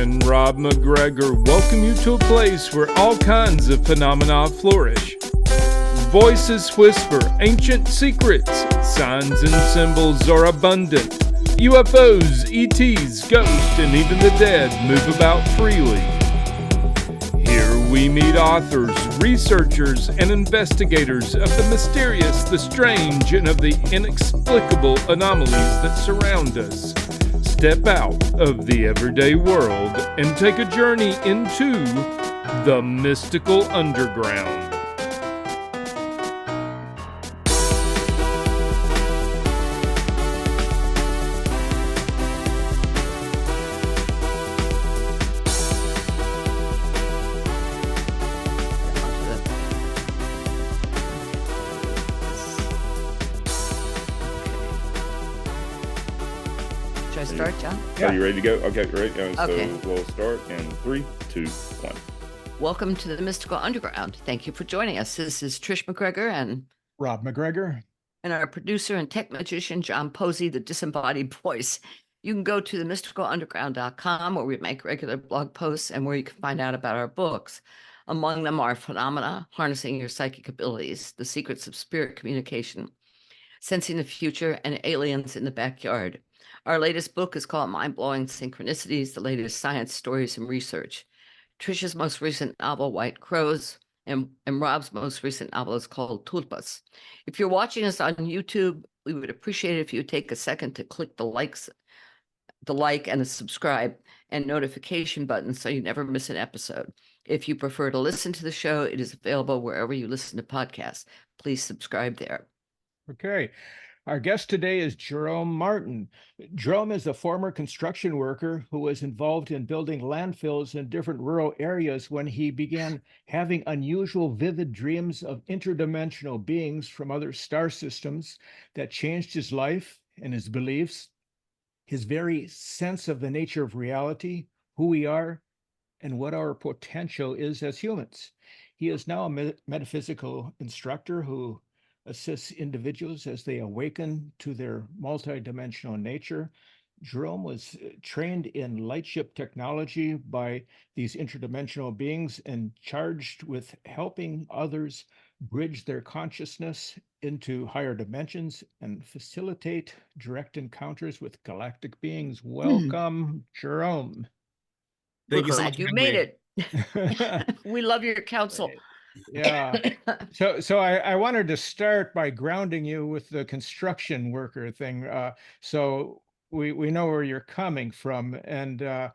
and Rob McGregor welcome you to a place where all kinds of phenomena flourish. Voices whisper ancient secrets, signs and symbols are abundant. UFOs, ETs, ghosts, and even the dead move about freely. Here we meet authors, researchers, and investigators of the mysterious, the strange, and of the inexplicable anomalies that surround us. Step out of the everyday world and take a journey into the mystical underground. Start, John? Yeah. Are you ready to go? Okay, great. Okay. So we'll start in 3, 2, 1. Welcome to the Mystical Underground. Thank you for joining us. This is Trish McGregor and Rob McGregor. And our producer and tech magician, John Posey, the disembodied voice. You can go to themysticalunderground.com where we make regular blog posts and where you can find out about our books. Among them are Phenomena, Harnessing Your Psychic Abilities, The Secrets of Spirit Communication, Sensing the Future, and Aliens in the Backyard. Our latest book is called Mind-Blowing Synchronicities, the latest science, stories, and research. Trisha's most recent novel, White Crows, and Rob's most recent novel is called Tulpas. If you're watching us on YouTube, we would appreciate it if you would take a second to click the like and the subscribe and notification button so you never miss an episode. If you prefer to listen to the show, it is available wherever you listen to podcasts. Please subscribe there. Okay. Our guest today is Jerome Martin. Jerome is a former construction worker who was involved in building landfills in different rural areas when he began having unusual, vivid dreams of interdimensional beings from other star systems that changed his life and his beliefs, his very sense of the nature of reality, who we are, and what our potential is as humans. He is now a metaphysical instructor who assists individuals as they awaken to their multidimensional nature. Jerome was trained in lightship technology by these interdimensional beings and charged with helping others bridge their consciousness into higher dimensions and facilitate direct encounters with galactic beings. Welcome, Jerome. Thank you so much. You made it. We love your counsel. Yeah. So I wanted to start by grounding you with the construction worker thing. So we know where you're coming from, and and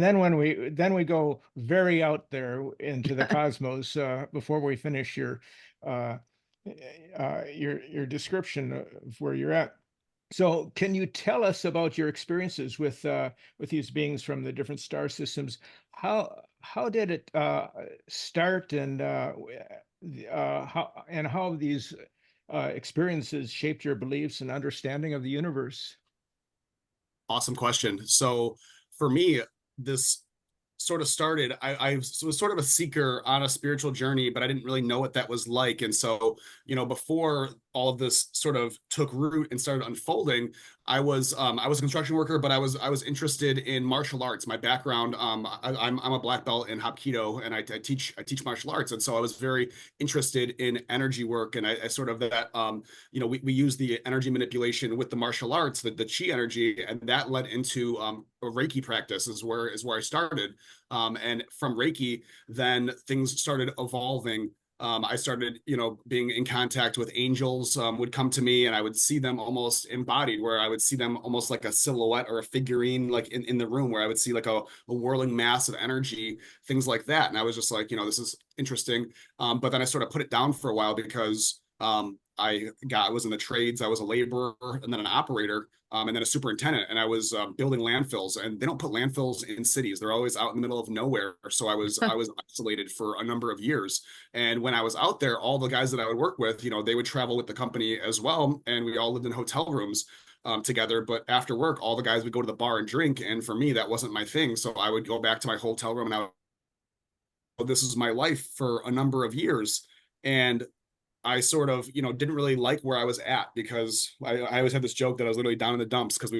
then when we go very out there into the cosmos before we finish your description of where you're at. So can you tell us about your experiences with these beings from the different star systems? How did it start, and how these experiences shaped your beliefs and understanding of the universe? Awesome question. So for me, this sort of started, I was sort of a seeker on a spiritual journey, but I didn't really know what that was like. And so, before all of this sort of took root and started unfolding, I was a construction worker, but I was interested in martial arts. My background, I'm a black belt in Hapkido, and I teach martial arts, and so I was very interested in energy work, and I sort of that we use the energy manipulation with the martial arts, the chi energy, and that led into a Reiki practice is where I started, and from Reiki, then things started evolving. I started, being in contact with angels, would come to me, and I would see them almost embodied, where I would see them almost like a silhouette or a figurine, like in the room, where I would see like a whirling mass of energy, things like that. And I was just like, this is interesting. But then I sort of put it down for a while because I was in the trades. I was a laborer and then an operator, and then a superintendent, and I was building landfills, and they don't put landfills in cities. They're always out in the middle of nowhere. So I was isolated for a number of years. And when I was out there, all the guys that I would work with, they would travel with the company as well. And we all lived in hotel rooms together. But after work, all the guys would go to the bar and drink. And for me, that wasn't my thing. So I would go back to my hotel room, and this is my life for a number of years. And I sort of, didn't really like where I was at, because I always had this joke that I was literally down in the dumps, because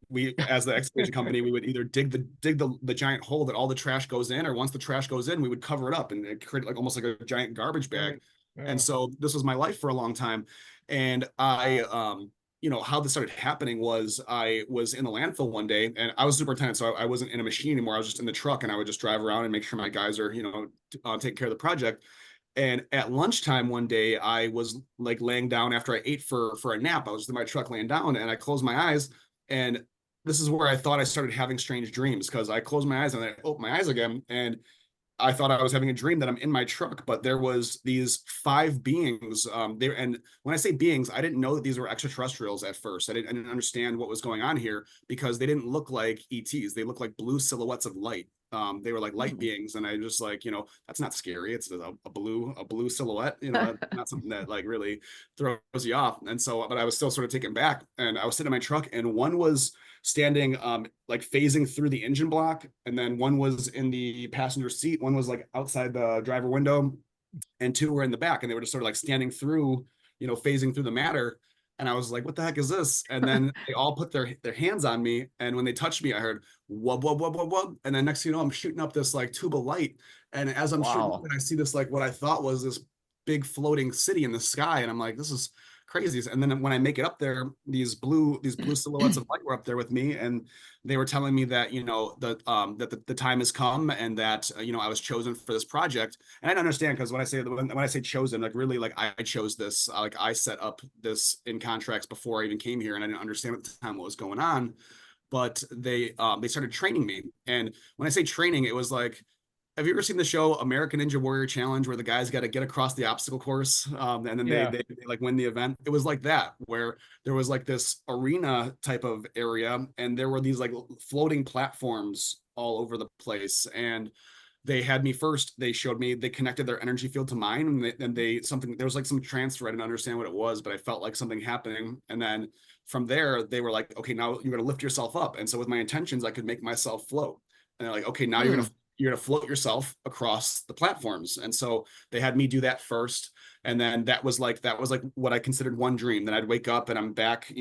we as the excavation company, we would either dig the giant hole that all the trash goes in, or once the trash goes in, we would cover it up and create like almost like a giant garbage bag. Yeah. And so this was my life for a long time. And how this started happening was, I was in the landfill one day, and I was superintendent, so I wasn't in a machine anymore. I was just in the truck, and I would just drive around and make sure my guys are, taking care of the project. And at lunchtime one day, I was like laying down after I ate for a nap. I was in my truck laying down, and I closed my eyes. And this is where I thought I started having strange dreams, because I closed my eyes and I opened my eyes again. And I thought I was having a dream that I'm in my truck, but there was these 5 beings there. And when I say beings, I didn't know that these were extraterrestrials at first. I didn't understand what was going on here, because they didn't look like ETs. They looked like blue silhouettes of light. They were like light beings, and I just like, that's not scary. It's a blue silhouette, not something that like really throws you off. And so, but I was still sort of taken back, and I was sitting in my truck, and one was standing like phasing through the engine block, and then one was in the passenger seat, one was like outside the driver window, and 2 were in the back, and they were just sort of like standing through, phasing through the matter. And I was like, what the heck is this? And then they all put their hands on me, and when they touched me, I heard wub wub wub wub wub, and then next thing you know, I'm shooting up this like tube of light, and as I'm shooting up, I see this like what I thought was this big floating city in the sky, and I'm like, this is crazy. And then when I make it up there, these blue silhouettes of light were up there with me, and they were telling me that that the time has come, and that I was chosen for this project. And I don't understand, because when I say chosen, like really like I chose this, like I set up this in contracts before I even came here, and I didn't understand at the time what was going on. But they started training me, and when I say training, it was like, have you ever seen the show American Ninja Warrior Challenge, where the guys got to get across the obstacle course, and then they like win the event? It was like that, where there was like this arena type of area, and there were these like floating platforms all over the place. And they had me first. They showed me, they connected their energy field to mine, and there was like some transfer. I didn't understand what it was, but I felt like something happening. And then from there, they were like, okay, now you're going to lift yourself up. And so with my intentions, I could make myself float. And they're like, okay, now you're going to float yourself across the platforms. And so they had me do that first. And then that was like what I considered one dream. Then I'd wake up, and I'm back,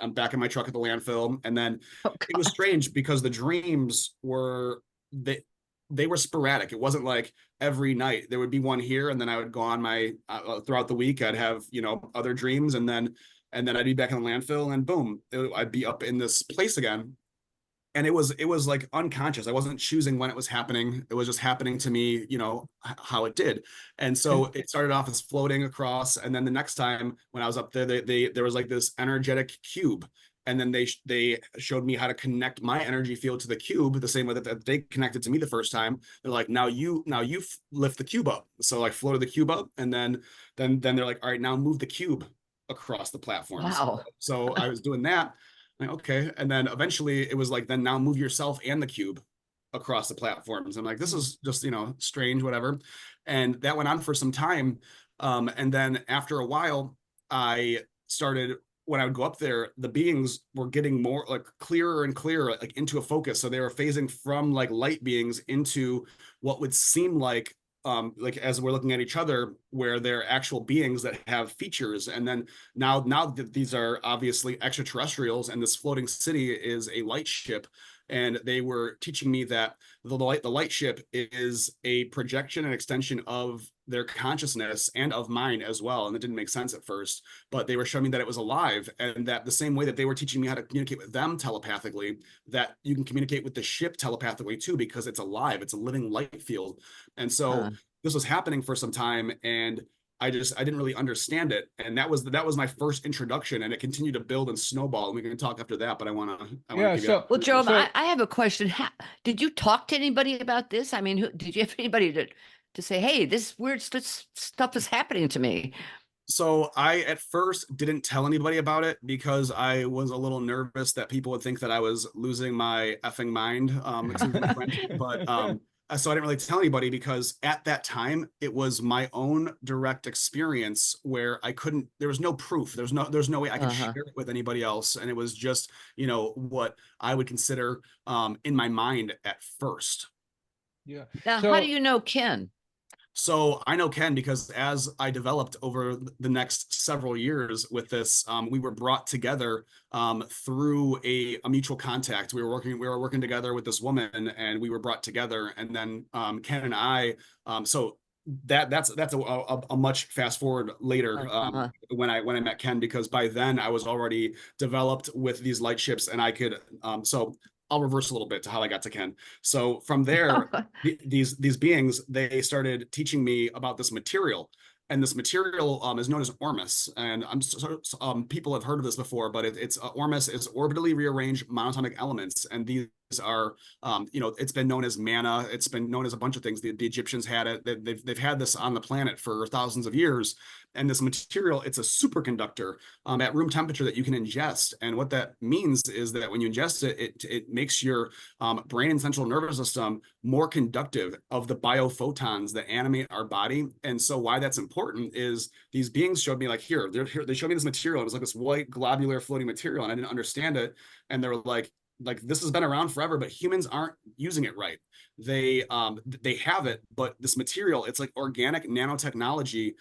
I'm back in my truck at the landfill. And then it was strange, because the dreams were, they were sporadic. It wasn't like every night. There would be one here, and then I would go on my throughout the week, I'd have other dreams, and then I'd be back in the landfill, and boom, I'd be up in this place again. And it was like unconscious. I wasn't choosing when it was happening. It was just happening to me, how it did. And so it started off as floating across, and then the next time when I was up there, there was like this energetic cube. And then they showed me how to connect my energy field to the cube the same way that they connected to me the first time. They're like, now you lift the cube up. So like floated the cube up, and then they're like, all right, now move the cube across the platforms. Wow. So I was doing that. Like, okay. And then eventually it was like, then now move yourself and the cube across the platforms. I'm like, this is just, strange, whatever. And that went on for some time. And then after a while, I started, when I would go up there, the beings were getting more like clearer and clearer, like into a focus. So they were phasing from like light beings into what would seem like as we're looking at each other, where they're actual beings that have features. And then now that these are obviously extraterrestrials, and this floating city is a lightship, and they were teaching me that the lightship is a projection and extension of their consciousness and of mine as well. And it didn't make sense at first, but they were showing me that it was alive, and that the same way that they were teaching me how to communicate with them telepathically, that you can communicate with the ship telepathically too, because it's alive. It's a living light field. And so this was happening for some time, and I didn't really understand it. And that was my first introduction, and it continued to build and snowball. And we can talk after that, but I want to. Well, Jerome, I have a question. Did you talk to anybody about this? I mean, did you have anybody to say, hey, this weird stuff is happening to me? So I at first didn't tell anybody about it, because I was a little nervous that people would think that I was losing my effing mind. But so I didn't really tell anybody, because at that time it was my own direct experience, where there was no proof. There's no way I could share it with anybody else. And it was just, what I would consider in my mind at first. Yeah. Now, how do you know Ken? So I know Ken because as I developed over the next several years with this, we were brought together through a mutual contact. We were working together with this woman, and we were brought together. And then Ken and I, so that's a much fast forward later when I met Ken, because by then I was already developed with these light ships, and I could so I'll reverse a little bit to how I got to Ken. So from there, these beings, they started teaching me about this material. And this material is known as ormus. And people have heard of this before, but it's ormus is orbitally rearranged monatomic elements. And these are, it's been known as manna. It's been known as a bunch of things. The Egyptians had it. They've had this on the planet for thousands of years. And this material, it's a superconductor at room temperature that you can ingest. And what that means is that when you ingest it, it makes your brain and central nervous system more conductive of the biophotons that animate our body. And so why that's important is these beings showed me, like, here, they showed me this material. It was like this white globular floating material, and I didn't understand it. And they were like, this has been around forever, but humans aren't using it right. They have it, but this material, it's like organic nanotechnology.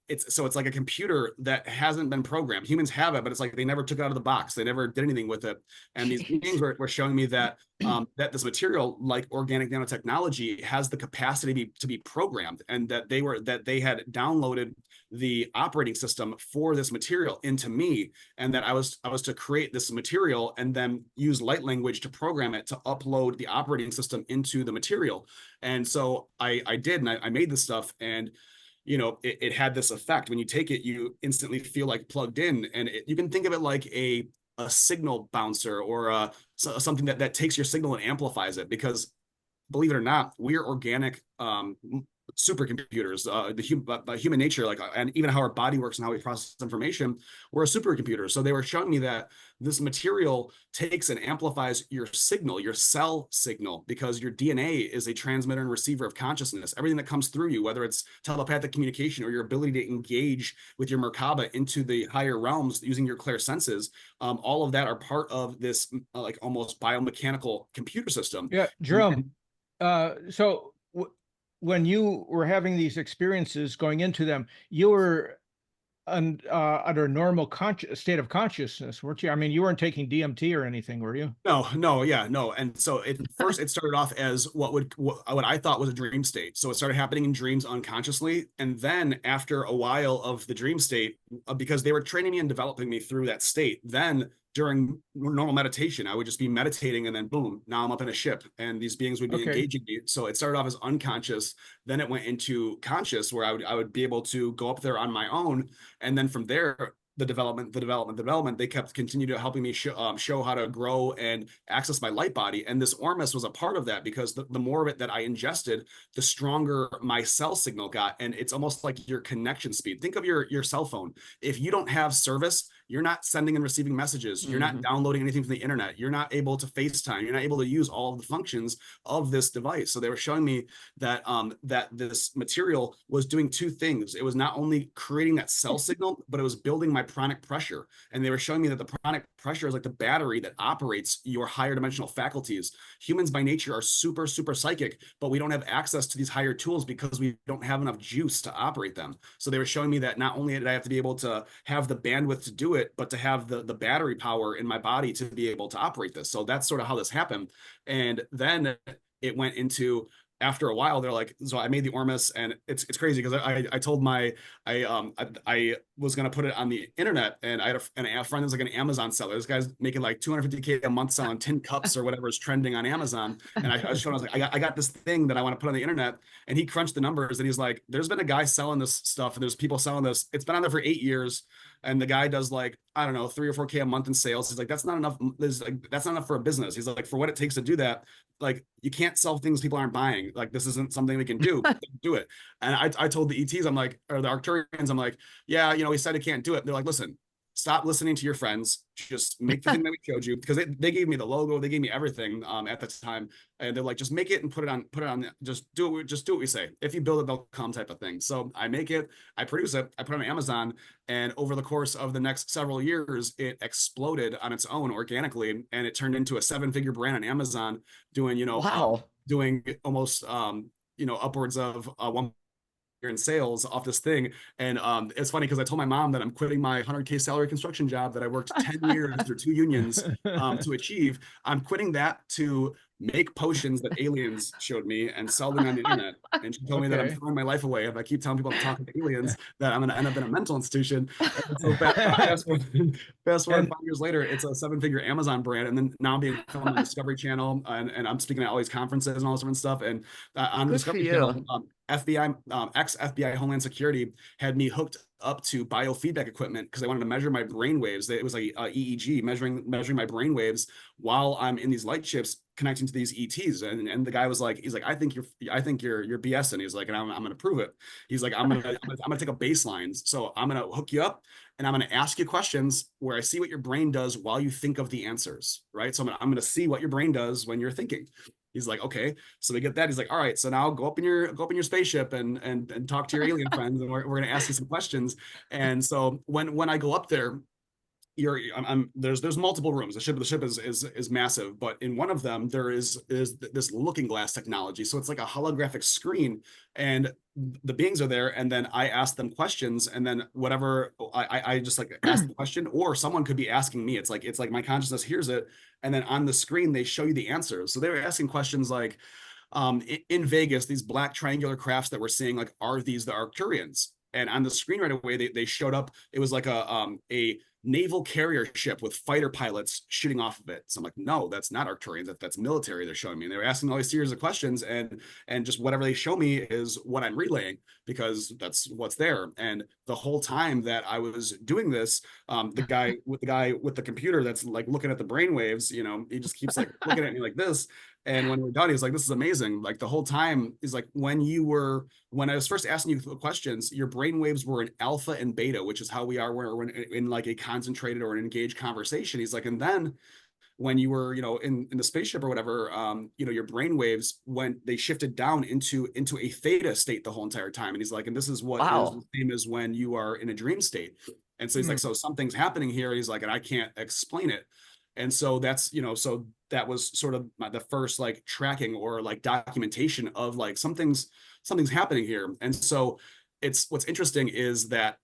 It's like a computer that hasn't been programmed. Humans have it, but it's like they never took it out of the box. They never did anything with it. And these beings were showing me that that this material, like organic nanotechnology, has the capacity to be programmed, and that they had downloaded the operating system for this material into me, and that I was to create this material and then use light language to program it to upload the operating system into the material. And so I did, and I made this stuff, and it had this effect. When you take it, you instantly feel like plugged in, and you can think of it like a signal bouncer, or something that takes your signal and amplifies it, because believe it or not, we are organic supercomputers. By human nature, and even how our body works and how we process information, we're a supercomputer. So they were showing me that this material takes and amplifies your signal, your cell signal, because your DNA is a transmitter and receiver of consciousness. Everything that comes through you, whether it's telepathic communication or your ability to engage with your Merkaba into the higher realms using your clair senses, all of that are part of this like almost biomechanical computer system. Yeah, Jerome. So when you were having these experiences, going into them, you were under normal state of consciousness, weren't you? I mean, you weren't taking DMT or anything, were you? No. And so first it started off as what I thought was a dream state. So it started happening in dreams unconsciously. And then after a while of the dream state, because they were training me and developing me through that state, then during normal meditation, I would just be meditating, and then boom, now I'm up in a ship, and these beings would be engaging me. So it started off as unconscious, then it went into conscious, where I would be able to go up there on my own, and then from there, the development, they kept continue to helping me show how to grow and access my light body. And this ormus was a part of that, because the more of it that I ingested, the stronger my cell signal got. And it's almost like your connection speed. Think of your cell phone. If you don't have service, you're not sending and receiving messages. You're not downloading anything from the internet. You're not able to FaceTime. You're not able to use all of the functions of this device. So they were showing me that that this material was doing two things. It was not only creating that cell signal, but it was building my pranic pressure. And they were showing me that the pranic pressure is like the battery that operates your higher dimensional faculties. Humans by nature are super, super psychic, but we don't have access to these higher tools because we don't have enough juice to operate them. So they were showing me that not only did I have to be able to have the bandwidth to do it, but to have the battery power in my body to be able to operate this. So that's sort of how this happened. And then it went into, after a while, they're like, so I made the ormus, and it's crazy, because I told I was going to put it on the internet, and I had a friend who's like an Amazon seller. This guy's making like $250K a month selling tin cups or whatever is trending on Amazon. And I was like, I got this thing that I want to put on the internet. And he crunched the numbers, and he's like, there's been a guy selling this stuff, and there's people selling this. It's been on there for 8 years. And the guy does like, I don't know, 3 or 4K a month in sales. He's like, that's not enough. That's not enough for a business. He's like, for what it takes to do that, like, you can't sell things people aren't buying. Like, this isn't something we can do. Do it. And I told the ETs, I'm like, or the Arcturians, I'm like, yeah, we said I can't do it. They're like, listen, stop listening to your friends. Just make the thing that we showed you, because they gave me the logo, they gave me everything at the time, and they're like, just make it and put it on. Just do what we say. If you build it, they'll come, type of thing. So I make it, I produce it, I put it on Amazon, and over the course of the next several years, it exploded on its own organically, and it turned into a 7-figure brand on Amazon, doing Wow. doing almost upwards of in sales off this thing. And it's funny because I told my mom that I'm quitting my 100K salary construction job that I worked 10 years through 2 unions to achieve. I'm quitting that to make potions that aliens showed me and sell them on the internet. And she told me that I'm throwing my life away if I keep telling people I'm talking to aliens, that I'm going to end up in a mental institution. And so fast forward 5 years later, it's a 7-figure Amazon brand. And then now I'm being filmed on the Discovery Channel, and I'm speaking at all these conferences and all this different stuff. And on the Discovery Channel, FBI, ex-FBI Homeland Security had me hooked up to biofeedback equipment because they wanted to measure my brain waves. It was like EEG, measuring my brain waves while I'm in these light ships connecting to these ETs. And the guy was like, he's like, I think you're BSing. He's like, and I'm going to prove it. He's like, I'm going to take a baseline. So I'm going to hook you up and I'm going to ask you questions where I see what your brain does while you think of the answers, right? So I'm going to see what your brain does when you're thinking. He's like, okay, so we get that. He's like, all right, so now go up in your spaceship and talk to your alien friends, and we're gonna ask you some questions. And so when I go up there, there's multiple rooms. The ship is massive, but in one of them there is this looking glass technology. So it's like a holographic screen, and the beings are there, and then I ask them questions, and then whatever I just like ask the question, or someone could be asking me. It's like my consciousness hears it, and then on the screen they show you the answers. So they were asking questions like, in Vegas, these black triangular crafts that we're seeing, like, are these the Arcturians? And on the screen right away, they showed up. It was like a naval carrier ship with fighter pilots shooting off of it. So I'm like, no, that's not Arcturians. That's military. They're showing me. And they were asking all these series of questions, and just whatever they show me is what I'm relaying because that's what's there. And the whole time that I was doing this, the guy with the computer that's like looking at the brain waves, he just keeps like looking at me like this. And when we're done, he's like, this is amazing. Like the whole time, he's like, when I was first asking you questions, your brain waves were in alpha and beta, which is how we are when we're in like a concentrated or an engaged conversation. He's like, and then when you were, in the spaceship or whatever, your brain waves, when they shifted down into a theta state the whole entire time. And he's like, and this is what is the same as when you are in a dream state. And so he's like, so something's happening here. He's like, and I can't explain it. And so that's, so that was sort of the first like tracking or like documentation of like something's happening here. And so what's interesting is that,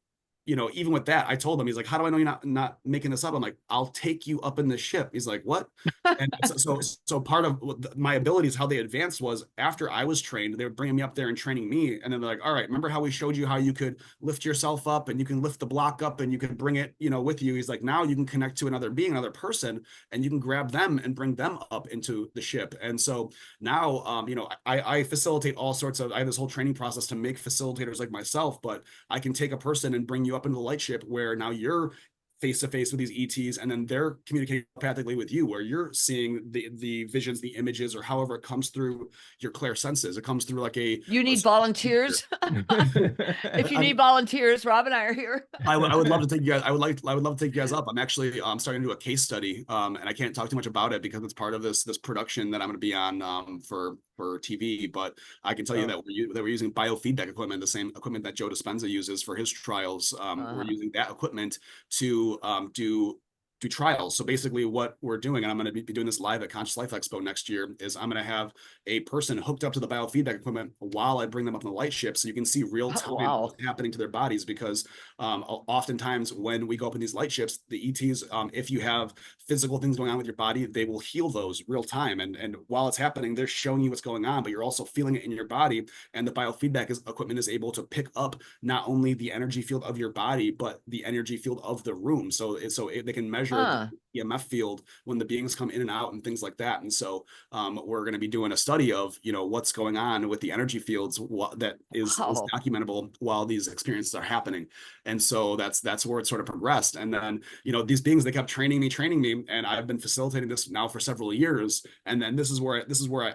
even with that, I told him, he's like, how do I know you're not making this up? I'm like, I'll take you up in the ship. He's like, what? And so part of my abilities, how they advanced was after I was trained, they were bringing me up there and training me. And then they're like, all right, remember how we showed you how you could lift yourself up and you can lift the block up and you can bring it, with you. He's like, now you can connect to another being, another person, and you can grab them and bring them up into the ship. And so now, I facilitate all sorts of, I have this whole training process to make facilitators like myself, but I can take a person and bring you up into the light ship where now you're face to face with these ETs, and then they're communicating telepathically with you, where you're seeing the visions, the images, or however it comes through your clair senses. It comes through like you need volunteers. If you need volunteers, Rob and I are here. I would love to take you guys. I would love to take you guys up. I'm actually starting to do a case study, and I can't talk too much about it because it's part of this production that I'm going to be on for TV. But I can tell you that we're using biofeedback equipment, the same equipment that Joe Dispenza uses for his trials. We're using that equipment to do trials. So basically what we're doing, and I'm going to be doing this live at Conscious Life Expo next year, is I'm going to have a person hooked up to the biofeedback equipment while I bring them up in the light ship, so you can see real time what's happening to their bodies. Because oftentimes when we go up in these light ships, the ETs, if you have physical things going on with your body, they will heal those real time. And while it's happening, they're showing you what's going on, but you're also feeling it in your body. And the biofeedback equipment is able to pick up not only the energy field of your body, but the energy field of the room. So they can measure the EMF field when the beings come in and out and things like that. And so we're going to be doing a study of what's going on with the energy fields that is documentable while these experiences are happening. And so that's where it sort of progressed. And then these beings, they kept training me, and I've been facilitating this now for several years. And then this is where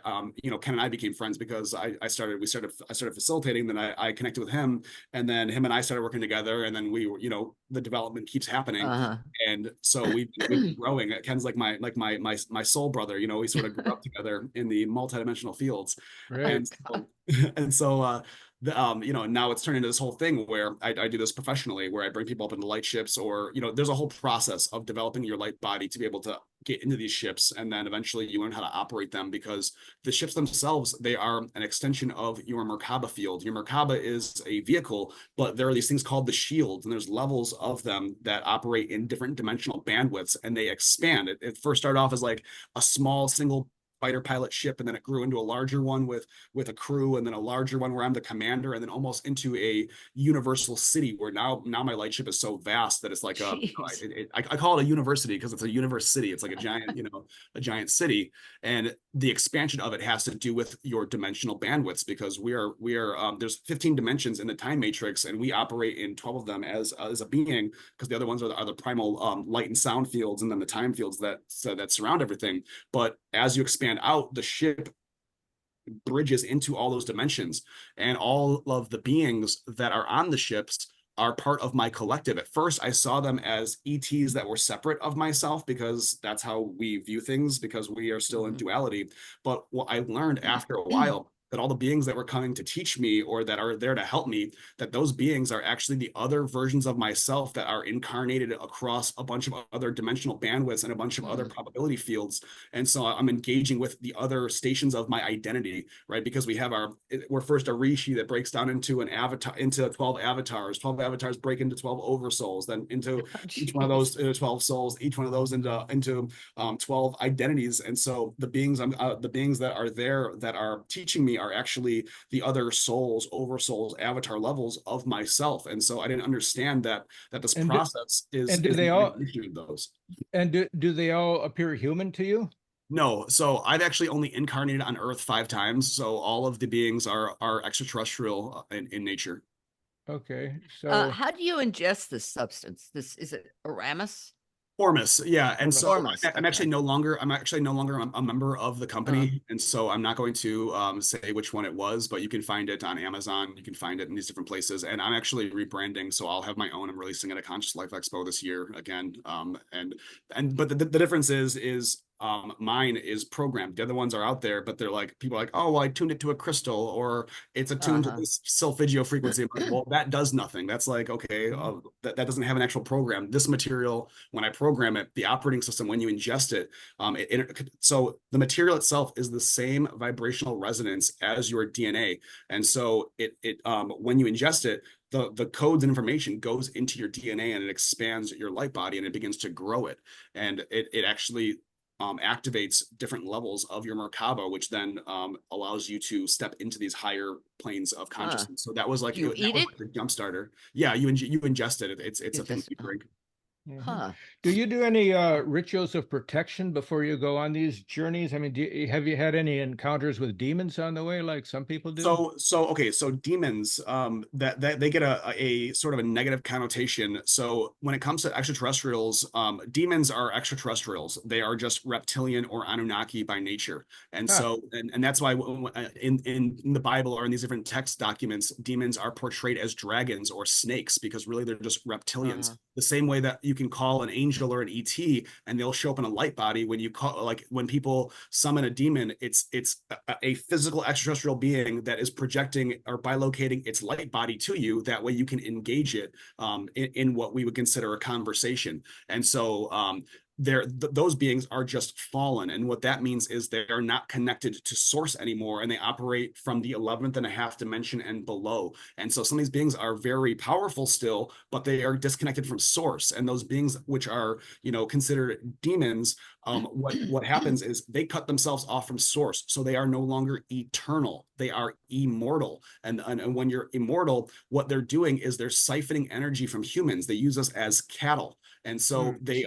I, Ken and I became friends, because I started facilitating, then I connected with him, and then him and I started working together, and then we were, the development keeps happening. And so we've been growing. Ken's like my soul brother. We sort of grew up together in the multidimensional fields. Right. And so now it's turned into this whole thing where I do this professionally, where I bring people up into light ships, or, there's a whole process of developing your light body to be able to get into these ships. And then eventually you learn how to operate them, because the ships themselves, they are an extension of your Merkaba field. Your Merkaba is a vehicle, but there are these things called the shields, and there's levels of them that operate in different dimensional bandwidths, and they expand. It first started off as like a small single fighter pilot ship, and then it grew into a larger one with a crew, and then a larger one where I'm the commander, and then almost into a universal city, where now my light ship is so vast that it's like I call it a university, because it's a universe city. It's like a giant a giant city. And the expansion of it has to do with your dimensional bandwidths, because we are there's 15 dimensions in the time matrix, and we operate in 12 of them as a being, because the other ones are the primal light and sound fields, and then the time fields that surround everything. But as you expand out, the ship bridges into all those dimensions, and all of the beings that are on the ships are part of my collective. At first, I saw them as ETs that were separate of myself, because that's how we view things, because we are still in duality. But what I learned after a while, that all the beings that were coming to teach me, or that are there to help me, that those beings are actually the other versions of myself that are incarnated across a bunch of other dimensional bandwidths and a bunch of other probability fields. And so I'm engaging with the other stations of my identity, right? Because we're first a rishi that breaks down into an avatar, into 12 avatars. 12 avatars break into 12 oversouls, then into each one of those 12 souls, each one of those into 12 identities. And so the beings that are there that are teaching me are actually the other souls, oversouls, avatar levels of myself. And so I didn't understand that this process is. And do they all those? And do they all appear human to you? No, so I've actually only incarnated on Earth 5 times. So all of the beings are extraterrestrial in nature. Okay, so how do you ingest this substance? Is it Aramis? Ormus, yeah, and so Ormus, I'm actually no longer a member of the company, and so I'm not going to say which one it was, but you can find it on Amazon, you can find it in these different places, and I'm actually rebranding, so I'll have my own. I'm releasing it at Conscious Life Expo this year again, but the difference is mine is programmed. The other ones are out there, but they're like, people are like, oh, well, I tuned it to a crystal, or it's attuned to this Solfeggio frequency. Like, well, that does nothing. That's like, okay, that doesn't have an actual program. This material, when I program it, the operating system, when you ingest it, so the material itself is the same vibrational resonance as your DNA. And so when you ingest it, the codes and information goes into your DNA, and it expands your light body, and it begins to grow it. And it actually activates different levels of your Merkaba, which then allows you to step into these higher planes of consciousness. So that was like, you eat it? Like the jump starter. Yeah, you ingest it. It's a thing you drink. Huh. Do you do any rituals of protection before you go on these journeys? I mean, have you had any encounters with demons on the way, like some people do? So demons, that they get a sort of a negative connotation. So when it comes to extraterrestrials, demons are extraterrestrials. They are just reptilian or Anunnaki by nature, and so and that's why in the Bible or in these different text documents, demons are portrayed as dragons or snakes, because really they're just reptilians. The same way that you can call an angel or an ET and they'll show up in a light body. When you call, like when people summon a demon, it's a physical extraterrestrial being that is projecting or bilocating its light body to you. That way you can engage it in what we would consider a conversation. And so those beings are just fallen, and what that means is they are not connected to source anymore, and they operate from the 11th and a half dimension and below. And so some of these beings are very powerful still, but they are disconnected from source. And those beings, which are considered demons, what happens is they cut themselves off from source, so they are no longer eternal. They are immortal. And when you're immortal, what they're doing is they're siphoning energy from humans. They use us as cattle. And so they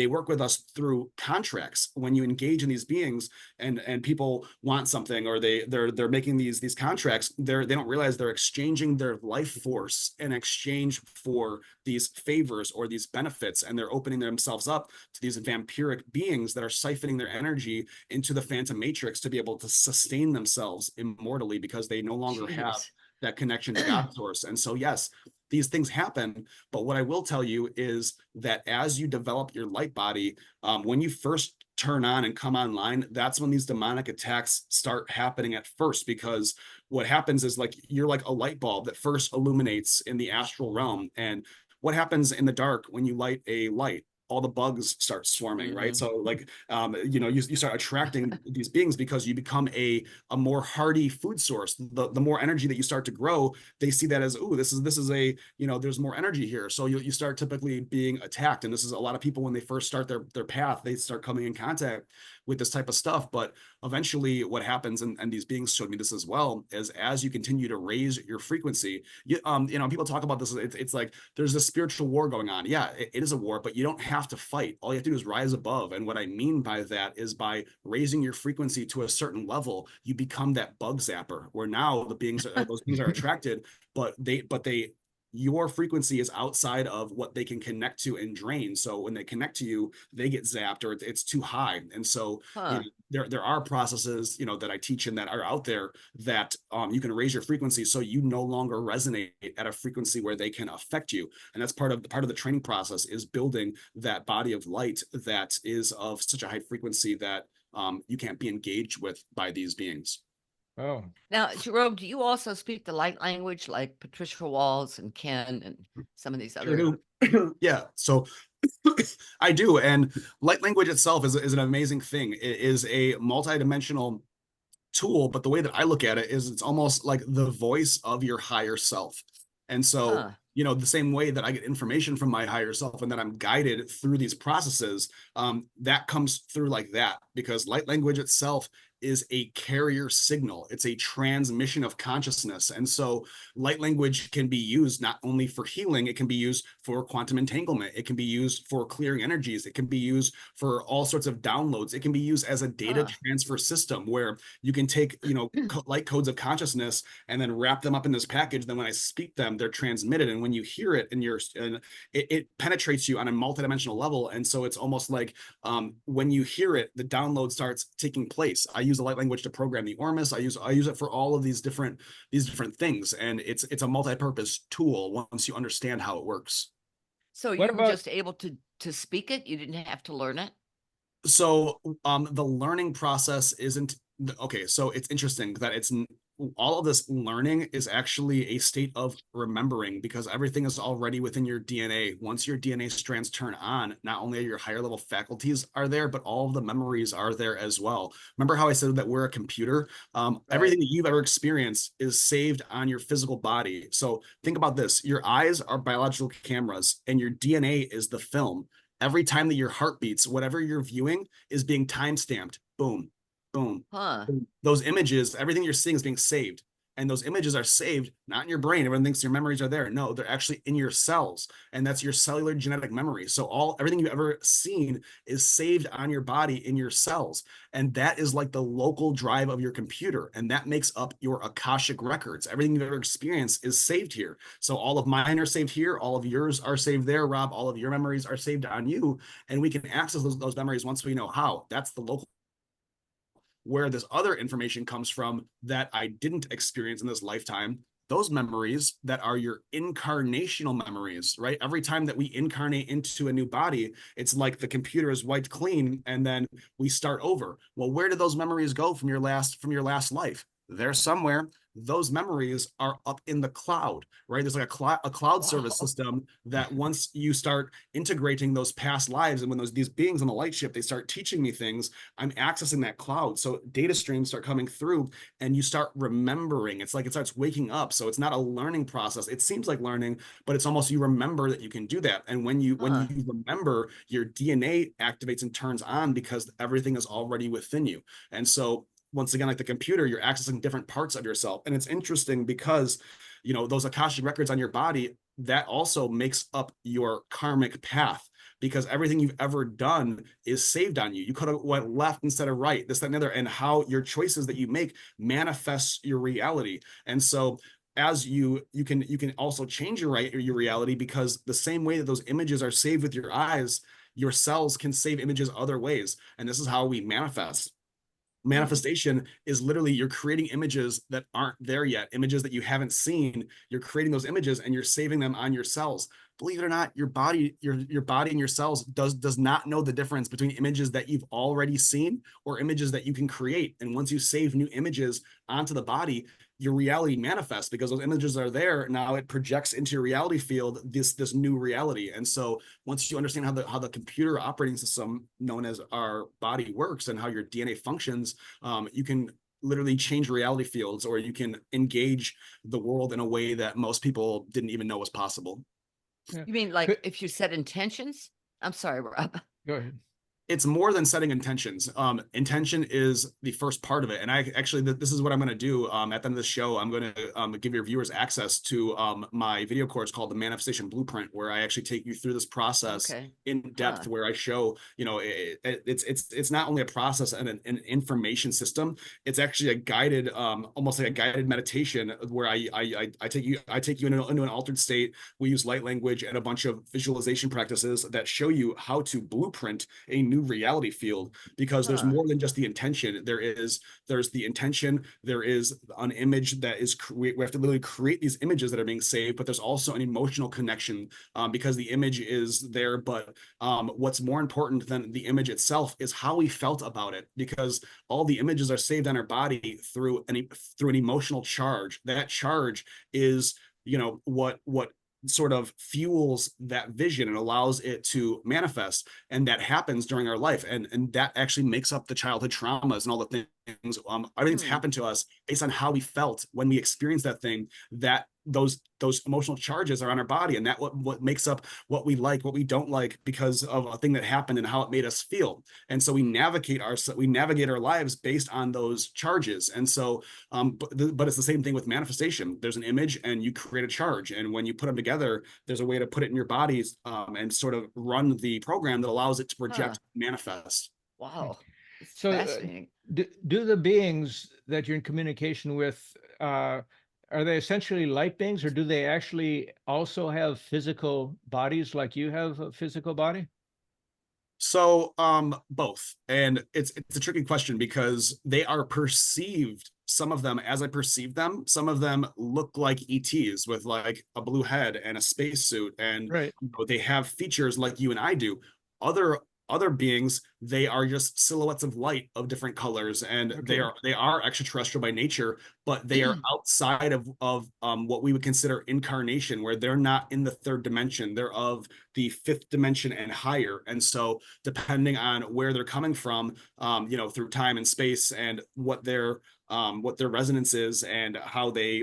they work with us through contracts. When you engage in these beings and people want something, or they're making these contracts, they don't realize they're exchanging their life force in exchange for these favors or these benefits, and they're opening themselves up to these vampiric beings that are siphoning their energy into the phantom matrix to be able to sustain themselves immortally, because they no longer have that connection to God source. And so yes, these things happen. But what I will tell you is that as you develop your light body, when you first turn on and come online, that's when these demonic attacks start happening at first, because what happens is like you're like a light bulb that first illuminates in the astral realm. And what happens in the dark when you light a light? All the bugs start swarming, right? So like, you start attracting these beings because you become a more hardy food source. The more energy that you start to grow, they see that as, oh, this is a, there's more energy here. So you start typically being attacked. And this is a lot of people when they first start their path, they start coming in contact with this type of stuff. But eventually what happens, and these beings showed me this as well, is as you continue to raise your frequency, people talk about this, it's like there's a spiritual war going on. Yeah, it is a war, but you don't have to fight. All you have to do is rise above. And what I mean by that is by raising your frequency to a certain level, you become that bug zapper, where now those beings are attracted, but your frequency is outside of what they can connect to and drain. So when they connect to you, they get zapped, or it's too high. And so there are processes, that I teach and that are out there that you can raise your frequency so you no longer resonate at a frequency where they can affect you. And that's part of the training process, is building that body of light that is of such a high frequency that you can't be engaged with by these beings. Oh, Now, Jerome, do you also speak the light language like Patricia Walls and Ken and some of these other? Sure do. Yeah. So I do. And light language itself is an amazing thing. It is a multidimensional tool, but the way that I look at it is it's almost like the voice of your higher self. And so, the same way that I get information from my higher self and that I'm guided through these processes, that comes through like that, because light language itself is a carrier signal. It's a transmission of consciousness. And so light language can be used not only for healing, it can be used for quantum entanglement. It can be used for clearing energies. It can be used for all sorts of downloads. It can be used as a data transfer system where you can take, light codes of consciousness and then wrap them up in this package. Then when I speak them, they're transmitted. And when you hear it and it penetrates you on a multidimensional level. And so it's almost like when you hear it, the download starts taking place. I use the light language to program the Ormus. I use it for all of these different things, and it's a multi-purpose tool once you understand how it works. So you were just able to speak it? You didn't have to learn it? So the learning process isn't okay. So it's interesting that it's all of this learning is actually a state of remembering, because everything is already within your DNA. Once your DNA strands turn on, not only are your higher level faculties are there, but all of the memories are there as well. Remember how I said that we're a computer? Everything that you've ever experienced is saved on your physical body. So think about this. Your eyes are biological cameras and your DNA is the film. Every time that your heart beats, whatever you're viewing is being time-stamped. Boom, boom. Those images, everything you're seeing is being saved. And those images are saved, not in your brain. Everyone thinks your memories are there. No, they're actually in your cells. And that's your cellular genetic memory. So everything you've ever seen is saved on your body in your cells. And that is like the local drive of your computer. And that makes up your Akashic records. Everything you've ever experienced is saved here. So all of mine are saved here. All of yours are saved there, Rob. All of your memories are saved on you. And we can access those memories once we know how. That's the local. Where this other information comes from that I didn't experience in this lifetime, those memories that are your incarnational memories, right? Every time that we incarnate into a new body, it's like the computer is wiped clean and then we start over. Well, where did those memories go from your last life? They're somewhere. Those memories are up in the cloud, right? There's like a cloud service system that once you start integrating those past lives, and when these beings on the lightship, they start teaching me things, I'm accessing that cloud. So data streams start coming through and you start remembering. It's like it starts waking up. So it's not a learning process. It seems like learning, but it's almost you remember that you can do that. And when you remember, your DNA activates and turns on because everything is already within you. And so once again, like the computer, you're accessing different parts of yourself. And it's interesting because, those Akashic records on your body, that also makes up your karmic path, because everything you've ever done is saved on you. You could have went left instead of right, this, that, and the other, and how your choices that you make manifests your reality. And so as you can also change your reality, because the same way that those images are saved with your eyes, your cells can save images other ways. And this is how we manifest. Manifestation is literally you're creating images that aren't there yet, images that you haven't seen. You're creating those images and you're saving them on your cells. Believe it or not, your body and your cells does not know the difference between images that you've already seen or images that you can create. And once you save new images onto the body, your reality manifests because those images are there. Now it projects into your reality field this new reality. And so once you understand how the computer operating system known as our body works and how your DNA functions, you can literally change reality fields, or you can engage the world in a way that most people didn't even know was possible. Yeah. You mean like if you set intentions? I'm sorry, Rob. Go ahead. It's more than setting intentions. Intention is the first part of it. And I actually, this is what I'm going to do at the end of the show. I'm going to give your viewers access to my video course called the Manifestation Blueprint, where I actually take you through this process in depth, where I show, it's not only a process and an information system. It's actually a guided, almost like a guided meditation where I take you into an altered state. We use light language and a bunch of visualization practices that show you how to blueprint a new reality field, because there's more than just the intention. There's the intention, there is an image that is we have to literally create these images that are being saved, but there's also an emotional connection, because the image is there. But what's more important than the image itself is how we felt about it, because all the images are saved on our body through an emotional charge. That charge is what sort of fuels that vision and allows it to manifest. And that happens during our life. And that actually makes up the childhood traumas and all the things. Everything's happened to us based on how we felt when we experienced that thing, that those emotional charges are on our body. And that what makes up what we like, what we don't like, because of a thing that happened and how it made us feel. And so we navigate our lives based on those charges. And so, but it's the same thing with manifestation. There's an image and you create a charge. And when you put them together, there's a way to put it in your bodies and sort of run the program that allows it to project, manifest. Wow. It's So fascinating. do the beings that you're in communication with, are they essentially light beings, or do they actually also have physical bodies like you have a physical body? So both. And it's a tricky question because they are perceived, some of them as I perceive them. Some of them look like ETs with like a blue head and a spacesuit, and they have features like you and I do. Other beings, they are just silhouettes of light of different colors, and they are extraterrestrial by nature, but they are outside of what we would consider incarnation, where they're not in the third dimension. They're of the fifth dimension and higher. And so depending on where they're coming from, through time and space, and what their resonance is and how they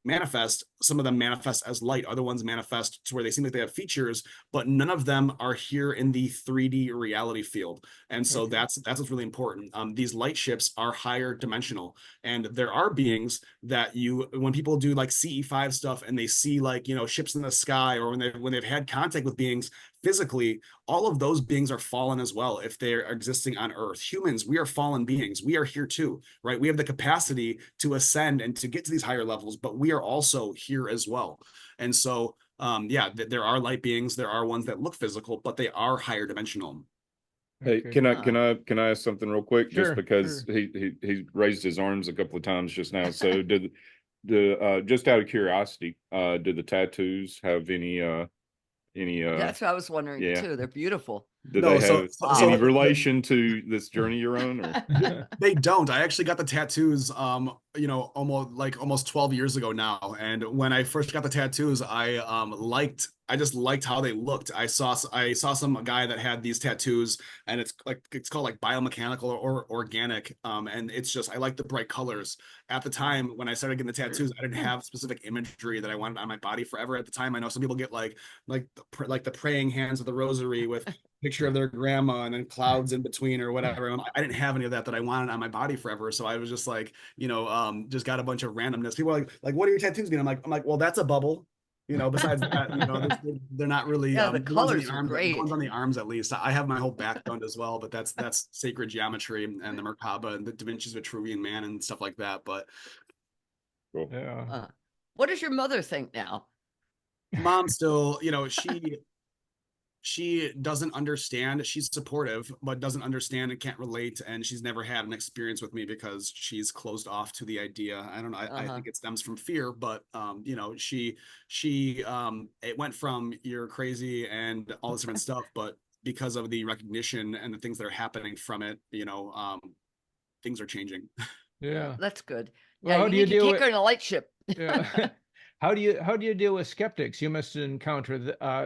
manifest. Some of them manifest as light, other ones manifest to where they seem like they have features, but none of them are here in the 3D reality field. And so that's what's really important. These light ships are higher dimensional, and there are beings that when people do like CE5 stuff and they see like ships in the sky, or when they've had contact with beings physically, all of those beings are fallen as well if they're existing on Earth. Humans, we are fallen beings. We are here too, right? We have the capacity to ascend and to get to these higher levels, but we are also here as well. And so, there are light beings. There are ones that look physical, but they are higher dimensional. Hey, can I ask something real quick? Sure, just because he raised his arms a couple of times just now. So did just out of curiosity, do the tattoos have any That's what I was wondering too. They're beautiful. Do they have any relation to this journey you're on? Or? They don't. I actually got the tattoos almost 12 years ago now. And when I first got the tattoos, I just liked how they looked. I saw some guy that had these tattoos, and it's called like biomechanical or organic. And it's just, I like the bright colors. At the time when I started getting the tattoos, I didn't have specific imagery that I wanted on my body forever. At the time, I know some people get like the praying hands of the rosary with picture of their grandma and then clouds in between or whatever. I didn't have any of that I wanted on my body forever. So I was just like, just got a bunch of randomness. People are like, what are your tattoos mean? I'm like, well, that's a bubble. Besides that, they're not really. The colors are great. The ones on the arms, at least. I have my whole back done as well, but that's sacred geometry and the Merkaba and the Da Vinci's Vitruvian Man and stuff like that. But cool. What does your mother think now? Mom still, she doesn't understand. She's supportive, but doesn't understand and can't relate. And she's never had an experience with me because she's closed off to the idea. I don't know. I think it stems from fear, but you know, it went from you're crazy and all this different stuff, but because of the recognition and the things that are happening from it, you know, things are changing. Yeah. That's good. Well, Yeah, how you do you need to deal take with? her in a lightship. Yeah. How do you deal with skeptics? You must encounter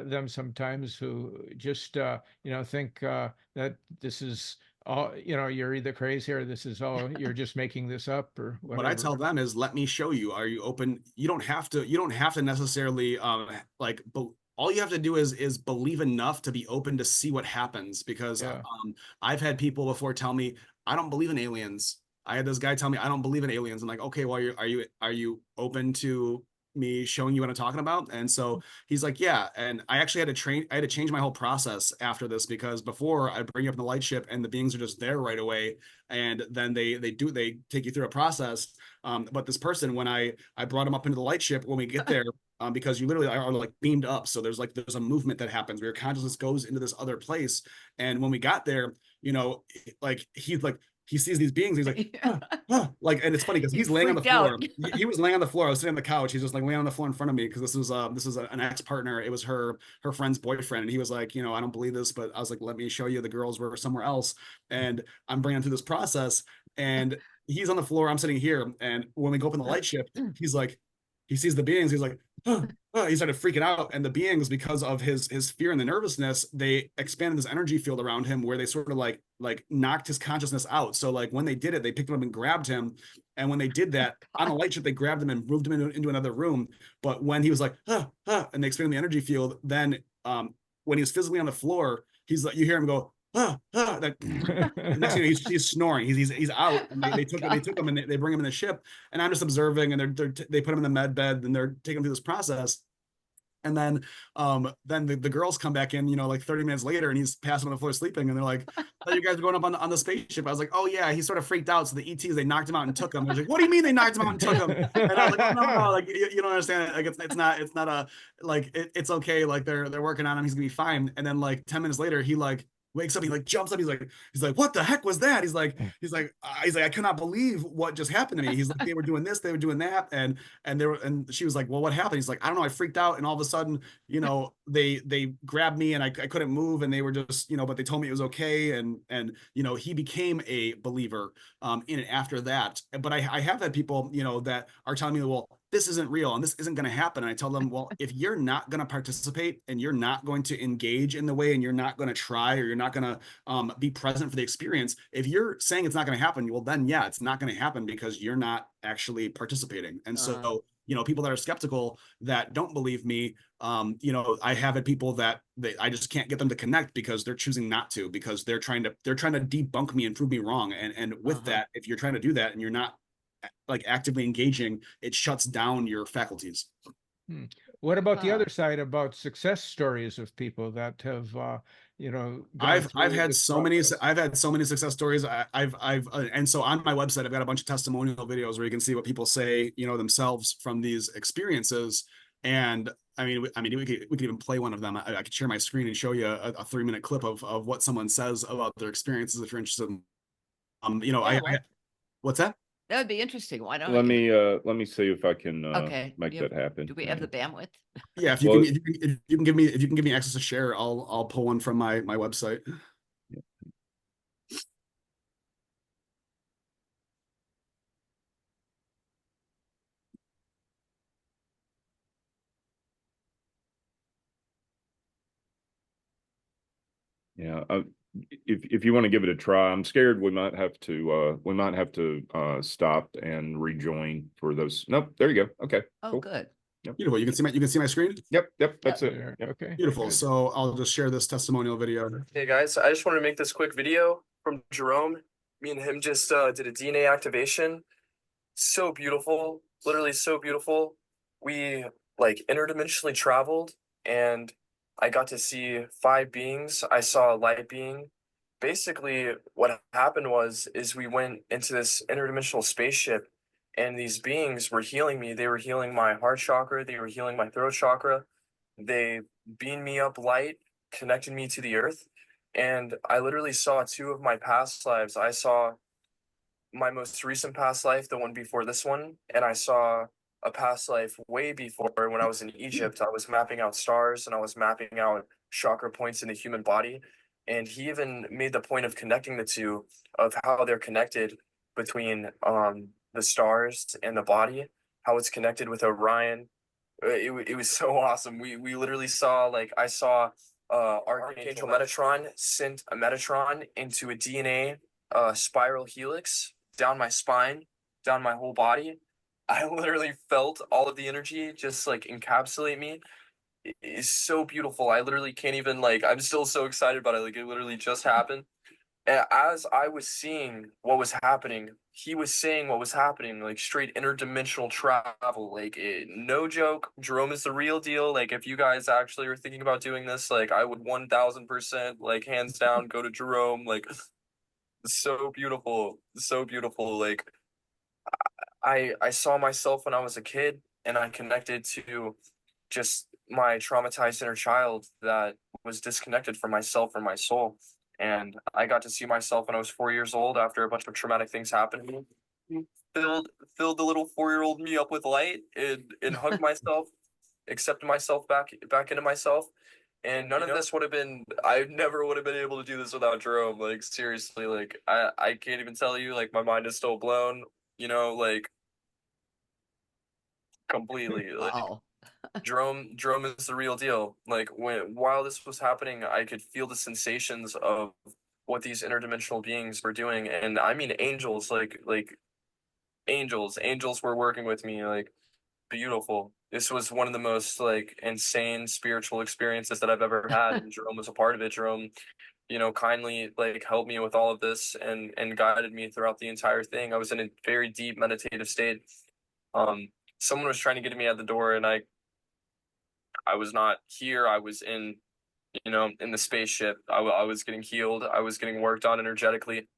them sometimes who just think that this is all, you're either crazy or this is all, you're just making this up or What I tell whatever. them is, let me show you. Are you open? You don't have to necessarily all you have to do is believe enough to be open to see what happens, because Yeah. I've had people before tell me I don't believe in aliens. I had this guy tell me I don't believe in aliens. I'm like, okay, well, are you open to me showing you what I'm talking about? And so he's like, yeah. And I actually I had to change my whole process after this, because before I bring you up in the light ship and the beings are just there right away, and then they take you through a process. But this person, when I brought him up into the light ship, when we get there, because you literally are like beamed up, so there's a movement that happens where your consciousness goes into this other place. And when we got there, you know, he sees these beings. He's like, like, and it's funny because You he's laying on the freaked out. floor. He was laying on the floor. I was sitting on the couch. He's just like laying on the floor in front of me, because this was an ex-partner. It was her friend's boyfriend, and he was like, you know, I don't believe this, but I was like, let me show you. The girls were somewhere else, and I'm bringing him through this process. And he's on the floor. I'm sitting here, and when we go up in the light ship, he's like, he sees the beings. He's like, he started freaking out, and the beings, because of his fear and the nervousness, they expanded this energy field around him, where they sort of like knocked his consciousness out. So like when they did it, they picked him up and grabbed him, and when they did that on the light ship, they grabbed him and moved him into another room. But when he was like, and they expanded the energy field, then when he was physically on the floor, he's like, you hear him go, that next thing you know, he's snoring. He's out. And they took him and they bring him in the ship, and I'm just observing, and they put him in the med bed, and they're taking him through this process. And then the girls come back in, you know, like 30 minutes later, and he's passing on the floor sleeping, and they're like, oh, you guys are going up on the spaceship. I was like, oh yeah, he sort of freaked out. So the ETs, they knocked him out and took him. I was like, what do you mean they knocked him out and took him? And I was like, oh, no, like you don't understand it. Like it's not a like it's okay. Like they're working on him. He's gonna be fine. And then like 10 minutes later, he like wakes up, he like jumps up, he's like, what the heck was that? He's like, I cannot believe what just happened to me. He's like, they were doing this, they were doing that, and she was like, well, what happened? He's like, I don't know, I freaked out, and all of a sudden, you know, they grabbed me, and I couldn't move, and they were just, you know, but they told me it was okay, and you know, he became a believer in it after that. But I have had people, you know, that are telling me, well, this isn't real and this isn't going to happen. And I tell them, well, if you're not going to participate, and you're not going to engage in the way, and you're not going to try, or you're not going to be present for the experience, if you're saying it's not going to happen, well, then yeah, it's not going to happen, because you're not actually participating. And so, you know, people that are skeptical, that don't believe me, you know, I have had people that I just can't get them to connect, because they're choosing not to, because they're trying to debunk me and prove me wrong. And with that, if you're trying to do that and you're not like actively engaging, it shuts down your faculties. What about the other side, about success stories of people that have I've had so many success stories. I've and so on my website, I've got a bunch of testimonial videos where you can see what people say, you know, themselves from these experiences. And I mean, we could even play one of them. I could share my screen and show you a 3-minute clip of what someone says about their experiences, if you're interested. You know, what's that? That would be interesting. Why don't Let me see if I can make that happen. Do we have the bandwidth? Yeah, if you can give me access to share, I'll pull one from my website. Yeah, if you want to give it a try, I'm scared we might have to stop and rejoin for those. Nope, there you go. Okay. Oh, cool. good. Yep. Beautiful. You can see my screen? Yep, that's it. Yep. Okay. Beautiful. Good. So I'll just share this testimonial video. Hey guys, I just wanted to make this quick video from Jerome. Me and him just did a DNA activation. So beautiful, literally so beautiful. We like interdimensionally traveled, and I got to see 5 beings. I saw a light being. Basically, what happened is we went into this interdimensional spaceship, and these beings were healing me. They were healing my heart chakra. They were healing my throat chakra. They beamed me up light, connected me to the earth. And I literally saw two of my past lives. I saw my most recent past life, the one before this one, and I saw a past life way before when I was in Egypt. I was mapping out stars and I was mapping out chakra points in the human body. And he even made the point of connecting the two, of how they're connected between the stars and the body, how it's connected with Orion. It was so awesome. We literally saw, like, I saw Archangel Metatron sent a Metatron into a DNA spiral helix down my spine, down my whole body. I literally felt all of the energy just like encapsulate me. It is so beautiful. I literally can't even, like, I'm still so excited about it. Like, it literally just happened. And as I was seeing what was happening, he was saying what was happening, like straight interdimensional travel. Like, no joke, Jerome is the real deal. Like, if you guys actually are thinking about doing this, like, I would 1000%, like, hands down, go to Jerome. Like, so beautiful, so beautiful. Like, I saw myself when I was a kid, and I connected to just my traumatized inner child that was disconnected from myself, from my soul. And I got to see myself when I was 4 years old after a bunch of traumatic things happened to me. Filled the little 4-year-old me up with light, and hugged myself, accepted myself back into myself. And none of this would have been, I never would have been able to do this without Jerome. Like, seriously, like, I can't even tell you, like, my mind is still blown, like, completely. Like, Wow. Jerome is the real deal. Like, while this was happening, I could feel the sensations of what these interdimensional beings were doing. And I mean angels, like angels were working with me, like, beautiful. This was one of the most, like, insane spiritual experiences that I've ever had, and Jerome was a part of it. Jerome, kindly, like, helped me with all of this, and guided me throughout the entire thing. I was in a very deep meditative state. Someone was trying to get me at the door, and I was not here. I was in the spaceship. I was getting healed. I was getting worked on energetically.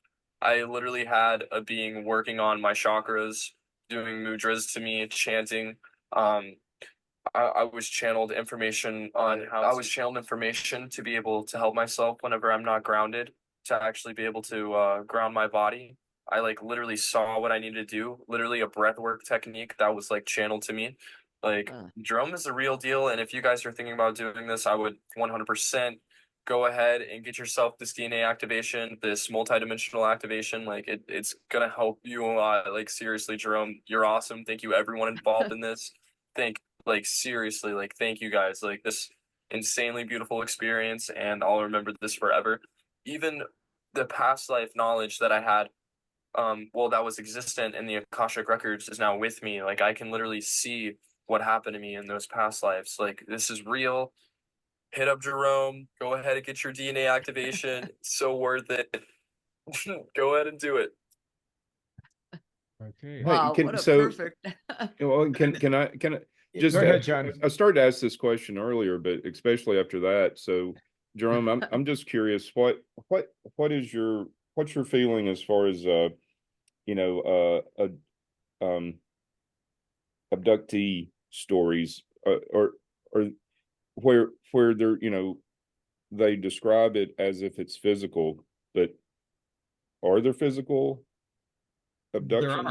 I literally had a being working on my chakras, doing mudras to me, chanting. I was channeled information on how I was channeled information to be able to help myself whenever I'm not grounded, to actually be able to ground my body. I, like, literally saw what I needed to do, literally a breath work technique that was, like, channeled to me. Like, Jerome is the real deal. And if you guys are thinking about doing this, I would 100% go ahead and get yourself this DNA activation, this multidimensional activation. Like, it's gonna help you a lot. Like, seriously, Jerome, you're awesome. Thank you, everyone involved in this. Seriously, like, thank you guys. Like, this insanely beautiful experience, and I'll remember this forever. Even the past life knowledge that I had, that was existent in the Akashic records, is now with me. Like, I can literally see what happened to me in those past lives. Like, this is real. Hit up Jerome. Go ahead and get your DNA activation. It's so worth it. Go ahead and do it. Okay. Wow, what a perfect. Well, can I just Go ahead, John. I started to ask this question earlier, but especially after that. So, Jerome, I'm just curious, what's your feeling as far as abductee stories, or where they're, they describe it as if it's physical, but are there physical abductions?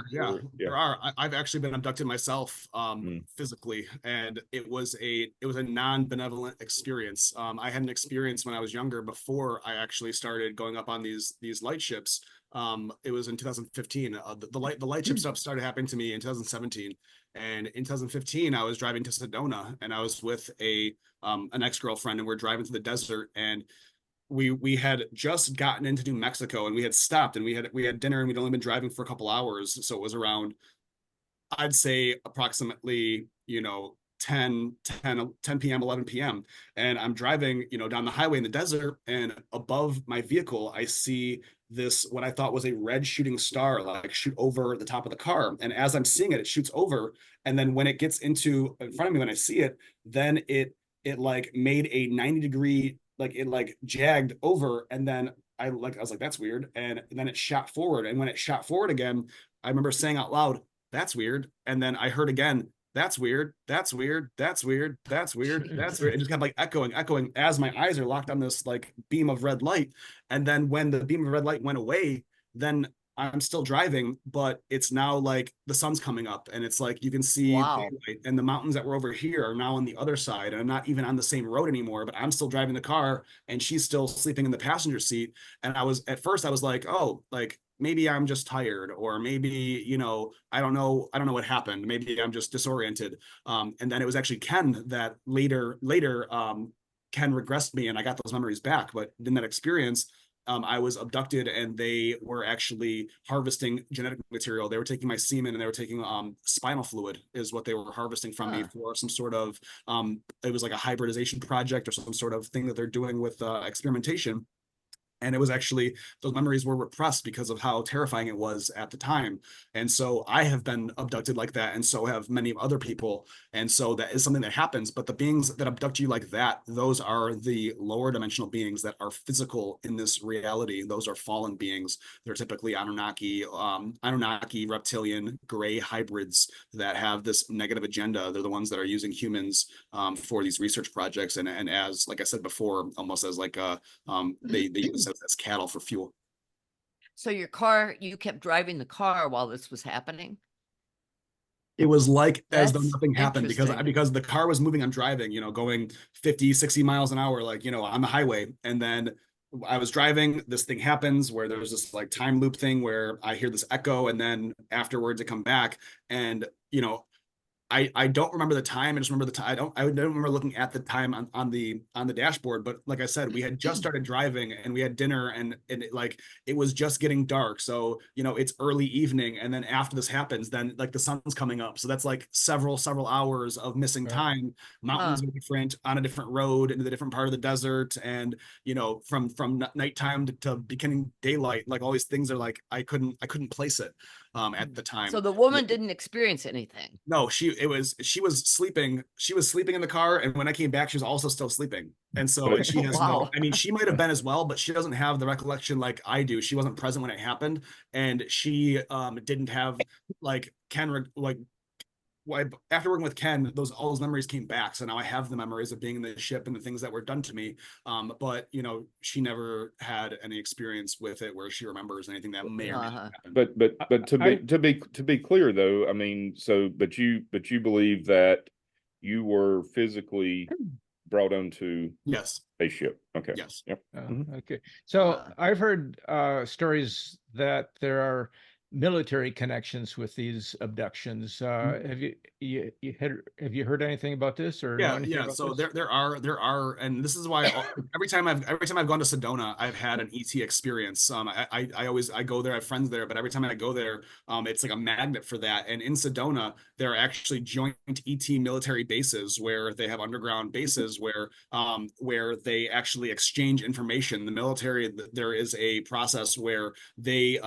There are. I've actually been abducted myself, physically, and it was a non-benevolent experience. I had an experience when I was younger, before I actually started going up on these light ships. It was in 2015. The light ship stuff started happening to me in 2017, and in 2015 I was driving to Sedona, and I was with an ex-girlfriend, and we're driving through the desert, and we had just gotten into New Mexico, and we had stopped, and we had dinner, and we'd only been driving for a couple hours. So it was around, I'd say, approximately 10 p.m. 11 p.m. and I'm driving down the highway in the desert, and above my vehicle I see this, what I thought was a red shooting star, like, shoot over the top of the car. And as I'm seeing it, it shoots over, and then when it gets into in front of me, when I see it, then it like made a 90-degree, like, it like jagged over, and then I was like, that's weird. And then it shot forward, and when it shot forward again, I remember saying out loud, that's weird. And then I heard again, That's weird. That's weird. That's weird. That's weird. That's weird. It just kept like echoing as my eyes are locked on this like beam of red light. And then when the beam of red light went away, then I'm still driving, but it's now like the sun's coming up and it's like you can see Wow. daylight, and the mountains that were over here are now on the other side. And I'm not even on the same road anymore, but I'm still driving the car and she's still sleeping in the passenger seat. And at first I was like, oh, like maybe I'm just tired, or maybe, you know, I don't know what happened. Maybe I'm just disoriented. And then it was actually Ken that later, Ken regressed me and I got those memories back. But in that experience, I was abducted and they were actually harvesting genetic material. They were taking my semen and they were taking spinal fluid is what they were harvesting from me for some sort of, it was like a hybridization project or some sort of thing that they're doing with experimentation. And it was actually, those memories were repressed because of how terrifying it was at the time. And so I have been abducted like that, and so have many other people. And so that is something that happens. But the beings that abduct you like that, those are the lower dimensional beings that are physical in this reality. Those are fallen beings. They're typically Anunnaki, reptilian, gray hybrids that have this negative agenda. They're the ones that are using humans for these research projects. And as, like I said before, almost as like they use as cattle for fuel. So you kept driving the car while this was happening? It was like as though That's nothing happened interesting. because the car was moving. I'm driving, you know, going 50, 60 miles an hour, like, you know, on the highway. And then I was driving, this thing happens where there's this like time loop thing where I hear this echo, and then afterwards it come back. And, you know, I don't remember the time. I just remember the time. I don't remember looking at the time on the dashboard. But like I said, we had just started driving and we had dinner, and it was just getting dark. So, you know, it's early evening, and then after this happens, then like the sun's coming up. So that's like several hours of missing time. Mountains are different, on a different road into the different part of the desert, and, you know, from nighttime to beginning daylight. Like all these things are like I couldn't place it at the time. So the woman didn't experience anything. No, she was sleeping. She was sleeping in the car, and when I came back, she was also still sleeping. And so she has Wow. I mean, she might have been as well, but she doesn't have the recollection like I do. She wasn't present when it happened, and she didn't have like Ken after working with Ken, all those memories came back. So now I have the memories of being in the ship and the things that were done to me. But, you know, she never had any experience with it where she remembers anything that may or may not happen. But to be clear though, I mean, but you believe that you were physically brought onto Yes. a ship. Okay. Yes. Yep. Okay. So I've heard stories that there are military connections with these abductions. Have you heard anything about this, or yeah? So there are, and this is why every time I've gone to Sedona, I've had an ET experience. I go there, I have friends there, but every time I go there, it's like a magnet for that. And in Sedona, there are actually joint ET military bases where they have underground bases where they actually exchange information. The military, there is a process where they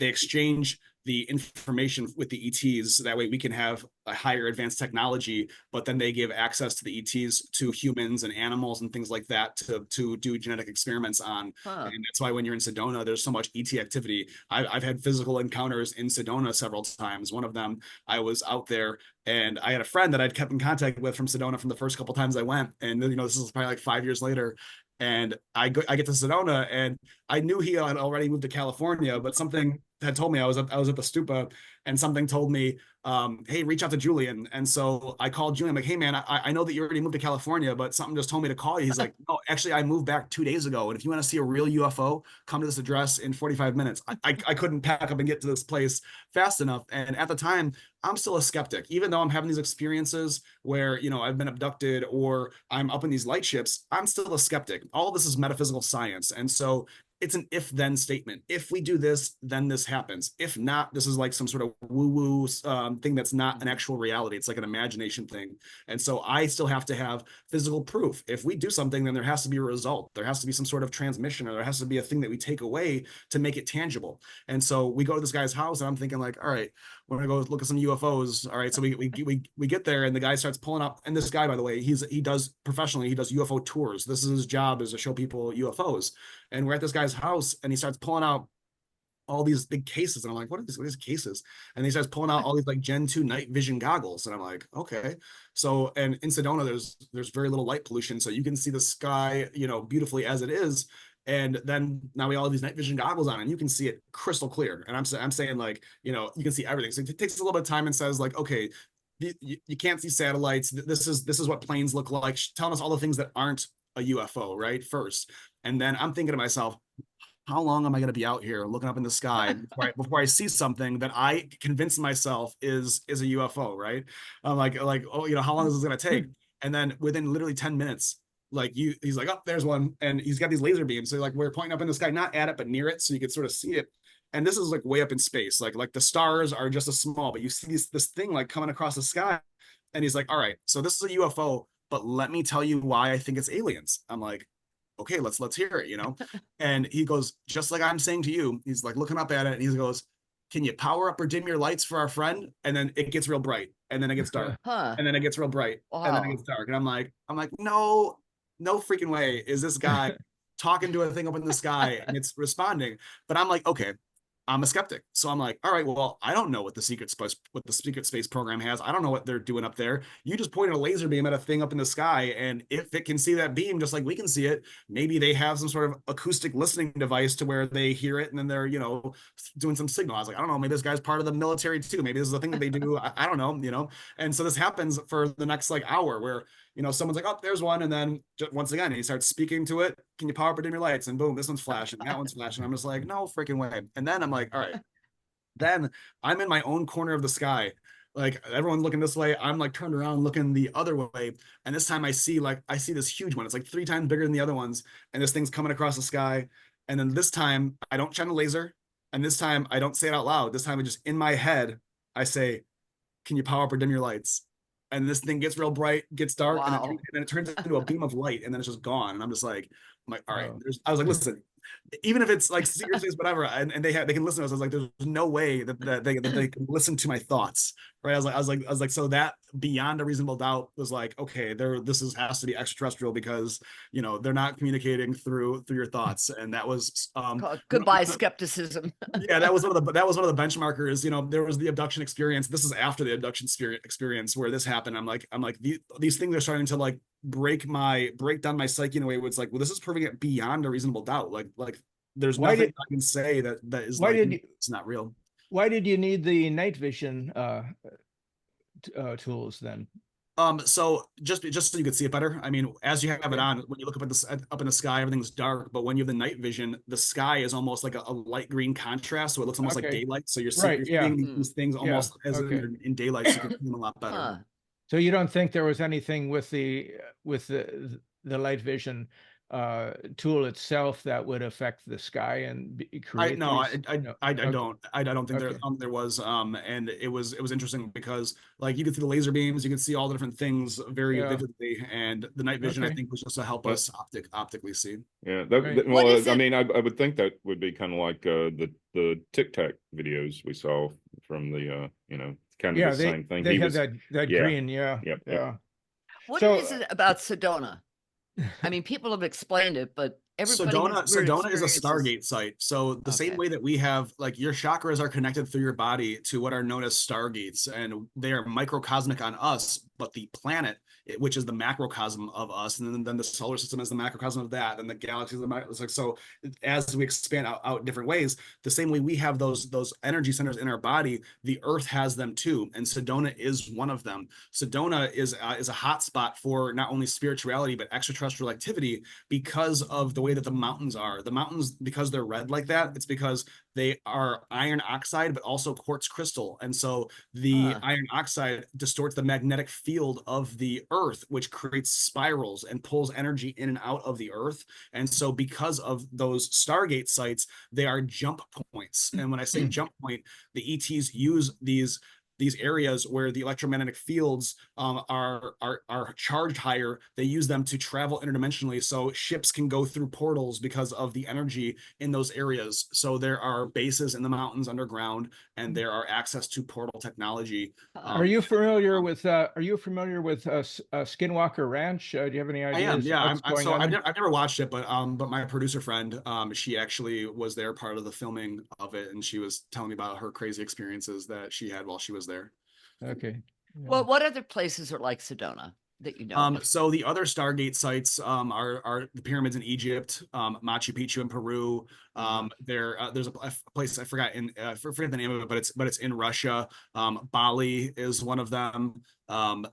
exchange the information with the ETs. That way we can have a higher advanced technology, but then they give access to the ETs to humans and animals and things like that to do genetic experiments on. And that's why when you're in Sedona, there's so much ET activity. I've had physical encounters in Sedona several times. One of them, I was out there and I had a friend that I'd kept in contact with from Sedona from the first couple times I went. And, you know, this is probably like 5 years later. And I get to Sedona, and I knew he had already moved to California, but something had told me I was at the stupa, and something told me, hey, reach out to Julian. And so I called Julian. I'm like, hey man, I know that you already moved to California, but something just told me to call you. He's like, no, actually I moved back 2 days ago. And if you want to see a real UFO, come to this address in 45 minutes. I couldn't pack up and get to this place fast enough. And at the time, I'm still a skeptic, even though I'm having these experiences where, you know, I've been abducted or I'm up in these light ships. I'm still a skeptic. All of this is metaphysical science. And so it's an if-then statement. If we do this, then this happens. If not, this is like some sort of woo-woo thing that's not an actual reality. It's like an imagination thing. And so I still have to have physical proof. If we do something, then there has to be a result. There has to be some sort of transmission, or there has to be a thing that we take away to make it tangible. And so we go to this guy's house, and I'm thinking like, all right, we're gonna go look at some UFOs. All right, so we get there, and the guy starts pulling up. And this guy, by the way, he does professionally, he does UFO tours. This is his job, is to show people UFOs. And we're at this guy's house, and he starts pulling out all these big cases, and I'm like, what are these cases? And he starts pulling out all these like Gen 2 night vision goggles, and I'm like, okay. So, and in Sedona, there's very little light pollution, so you can see the sky, you know, beautifully as it is. And then now we all have these night vision goggles on, and you can see it crystal clear. And I'm saying, like, you know, you can see everything. So it takes a little bit of time and says, like, okay, you can't see satellites. This is what planes look like, telling us all the things that aren't a UFO, right? First. And then I'm thinking to myself, how long am I going to be out here looking up in the sky before I see something that I convince myself is a UFO, right? I'm like, oh, you know, how long is this going to take? And then within literally 10 minutes, like he's like, oh, there's one. And he's got these laser beams. So like we're pointing up in the sky, not at it, but near it. So you could sort of see it. And this is like way up in space. Like the stars are just a small, but you see this thing like coming across the sky. And he's like, all right, so this is a UFO, but let me tell you why I think it's aliens. I'm like, okay, let's hear it, you know? And he goes, just like I'm saying to you, he's like looking up at it, and he goes, can you power up or dim your lights for our friend? And then it gets real bright, and then it gets dark, and then it gets real bright, and then it gets dark. And I'm like, no freaking way is this guy talking to a thing up in the sky and it's responding. But I'm like, okay, I'm a skeptic. So I'm like, all right, well, I don't know what the secret space program has. I don't know what they're doing up there. You just pointed a laser beam at a thing up in the sky, and if it can see that beam just like we can see it, maybe they have some sort of acoustic listening device to where they hear it and then they're, you know, doing some signal. I was like, I don't know, maybe this guy's part of the military too. Maybe this is a thing that they do. I don't know, you know. And so this happens for the next like hour where, you know, someone's like, oh, there's one. And then once again, he starts speaking to it. Can you power up or dim your lights? And boom, this one's flashing. That one's flashing. I'm just like, no freaking way. And then I'm like, all right. Then I'm in my own corner of the sky. Like everyone's looking this way. I'm like turned around looking the other way. And this time I see this huge one. It's like 3 times bigger than the other ones. And this thing's coming across the sky. And then this time I don't shine a laser. And this time I don't say it out loud. This time I just in my head, I say, can you power up or dim your lights? And this thing gets real bright, gets dark, and then it turns into a beam of light, and then it's just gone. And I'm like, all right. I was like, listen, even if it's like secret space, whatever, and they can listen to us. I was like, there's no way that they can listen to my thoughts, right? I was like, so that beyond a reasonable doubt was like, okay, this has to be extraterrestrial because, you know, they're not communicating through your thoughts, and that was goodbye skepticism. Yeah, that was one of the benchmarkers. You know, there was the abduction experience. This is after the abduction experience where this happened. I'm like these things are starting to like break down my psyche in a way where it's like, well, this is proving it beyond a reasonable doubt. Like there's nothing I can say that is like it's not real. Why did you need the night vision tools then? So just so you could see it better. I mean, as you have it on, when you look up in the sky, everything's dark. But when you have the night vision, the sky is almost like a light green contrast, so it looks almost like daylight. So you're seeing these things almost as in daylight, so you can see them a lot better. So you don't think there was anything with the light vision tool itself that would affect the sky and create? I don't think there was. And it was interesting because like you could see the laser beams, you could see all the different things very vividly, and the night vision I think was just to help us optically see. Yeah, well, I mean, I would think that would be kind of like the Tic Tac videos we saw from the you know, kind of the same thing. They had that green, yeah. What is it about Sedona? I mean, people have explained it, but Sedona is a Stargate site. So the same way that we have, like, your chakras are connected through your body to what are known as stargates, and they are microcosmic on us, but the planet, which is the macrocosm of us, and then the solar system is the macrocosm of that, and the galaxy is the macrocosm. So as we expand out different ways, the same way we have those energy centers in our body, the Earth has them too, and Sedona is one of them. Sedona is a hot spot for not only spirituality but extraterrestrial activity because of the way that the mountains are. The mountains, because they're red like that, it's because they are iron oxide but also quartz crystal, and so the iron oxide distorts the magnetic field of the Earth, which creates spirals and pulls energy in and out of the Earth. And so because of those Stargate sites, they are jump points. And when I say jump point, the ETs use these these areas where the electromagnetic fields are charged higher. They use them to travel interdimensionally, so ships can go through portals because of the energy in those areas. So there are bases in the mountains underground, and there are access to portal technology. Are you familiar with Skinwalker Ranch? Do you have any I ideas am, yeah. what's going on there? I've never watched it, but my producer friend, she actually was there part of the filming of it, and she was telling me about her crazy experiences that she had while she was there. Okay. Yeah. Well, what other places are like Sedona that you know of? So the other Stargate sites are the pyramids in Egypt, Machu Picchu in Peru. There's a place I forgot forget the name of it, but it's in Russia. Bali is one of them.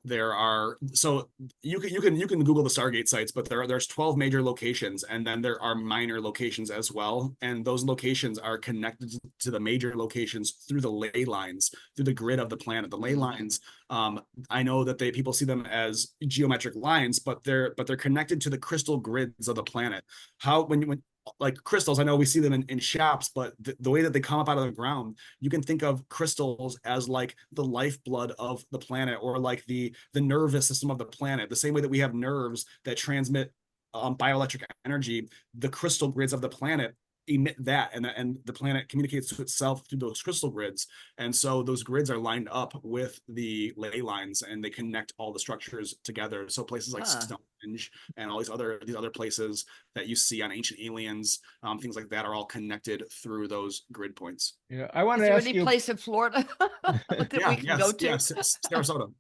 There are, so you can Google the Stargate sites, but there's 12 major locations, and then there are minor locations as well. And those locations are connected to the major locations through the ley lines, through the grid of the planet. The ley lines, I know that people see them as geometric lines, but they're connected to the crystal grids of the planet. How when like crystals, I know we see them in shops, but the way that they come up out of the ground, you can think of crystals as like the lifeblood of the planet, or like the nervous system of the planet. The same way that we have nerves that transmit bioelectric energy, the crystal grids of the planet emit that, and the planet communicates to itself through those crystal grids. And so those grids are lined up with the ley lines, and they connect all the structures together. So places like Stonehenge and all these other places that you see on Ancient Aliens, things like that, are all connected through those grid points. Yeah, I want to Is there ask any you. place in Florida that we can go to? Yes, Sarasota.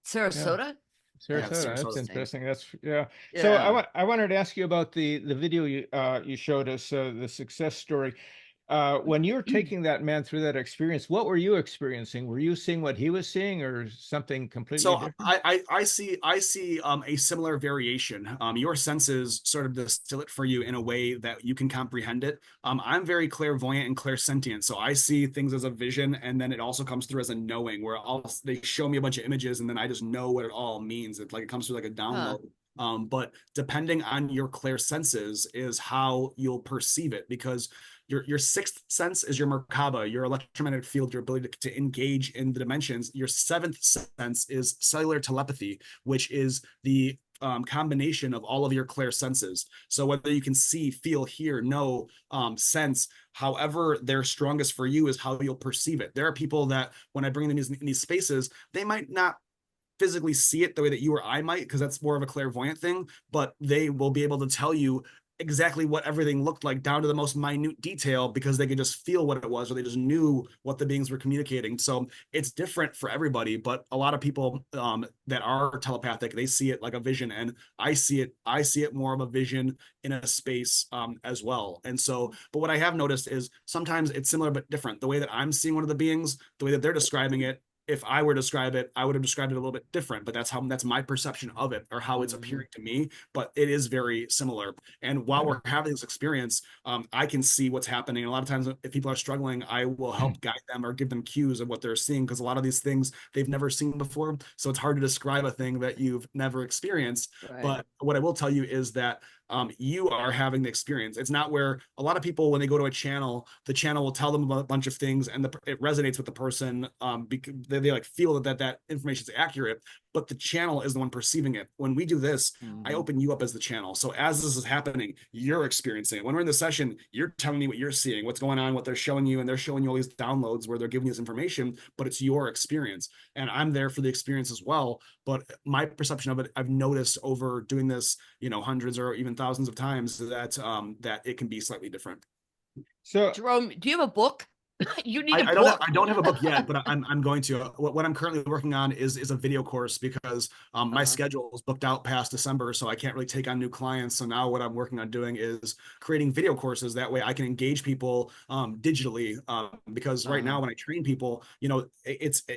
Sarasota? Sarasota, that's Sarasota. interesting. That's yeah. Yeah. So I wanted to ask you about the video you showed us, the success story. When you were taking that man through that experience, what were you experiencing? Were you seeing what he was seeing, or something completely different? I see a similar variation. Your senses sort of distill it for you in a way that you can comprehend it. I'm very clairvoyant and clairsentient, so I see things as a vision, and then it also comes through as a knowing, where they show me a bunch of images, and then I just know what it all means. It's like it comes through like a download. But depending on your clairsenses is how you'll perceive it, because your sixth sense is your Merkaba, your electromagnetic field, your ability to engage in the dimensions. Your seventh sense is cellular telepathy, which is the combination of all of your clairsenses. So whether you can see, feel, hear, know, sense, however they're strongest for you is how you'll perceive it. There are people that when I bring them in these spaces, they might not physically see it the way that you or I might, because that's more of a clairvoyant thing, but they will be able to tell you exactly what everything looked like down to the most minute detail, because they could just feel what it was, or they just knew what the beings were communicating. So it's different for everybody, but a lot of people that are telepathic, they see it like a vision, and I see it more of a vision in a space as well. And so, but what I have noticed is sometimes it's similar but different. The way that I'm seeing one of the beings, the way that they're describing it, if I were to describe it, I would have described it a little bit different, but that's my perception of it, or how it's appearing to me. But it is very similar. And while we're having this experience, I can see what's happening. And a lot of times, if people are struggling, I will help guide them or give them cues of what they're seeing, because a lot of these things they've never seen before. So it's hard to describe a thing that you've never experienced. Right. But what I will tell you is that you are having the experience. It's not where a lot of people, when they go to a channel, the channel will tell them a bunch of things, and it resonates with the person because they like feel that information is accurate, but the channel is the one perceiving it. When we do this, I open you up as the channel. So as this is happening, you're experiencing it. When we're in the session, you're telling me what you're seeing, what's going on, what they're showing you, and they're showing you all these downloads where they're giving you this information, but it's your experience. And I'm there for the experience as well. But my perception of it, I've noticed over doing this, hundreds or even thousands of times, that it can be slightly different. So Jerome, do you have a book? You need I a book. don't have a book yet, but I'm going to. What I'm currently working on is a video course, because my schedule is booked out past December, so I can't really take on new clients. So now what I'm working on doing is creating video courses. That way I can engage people digitally, because right now when I train people,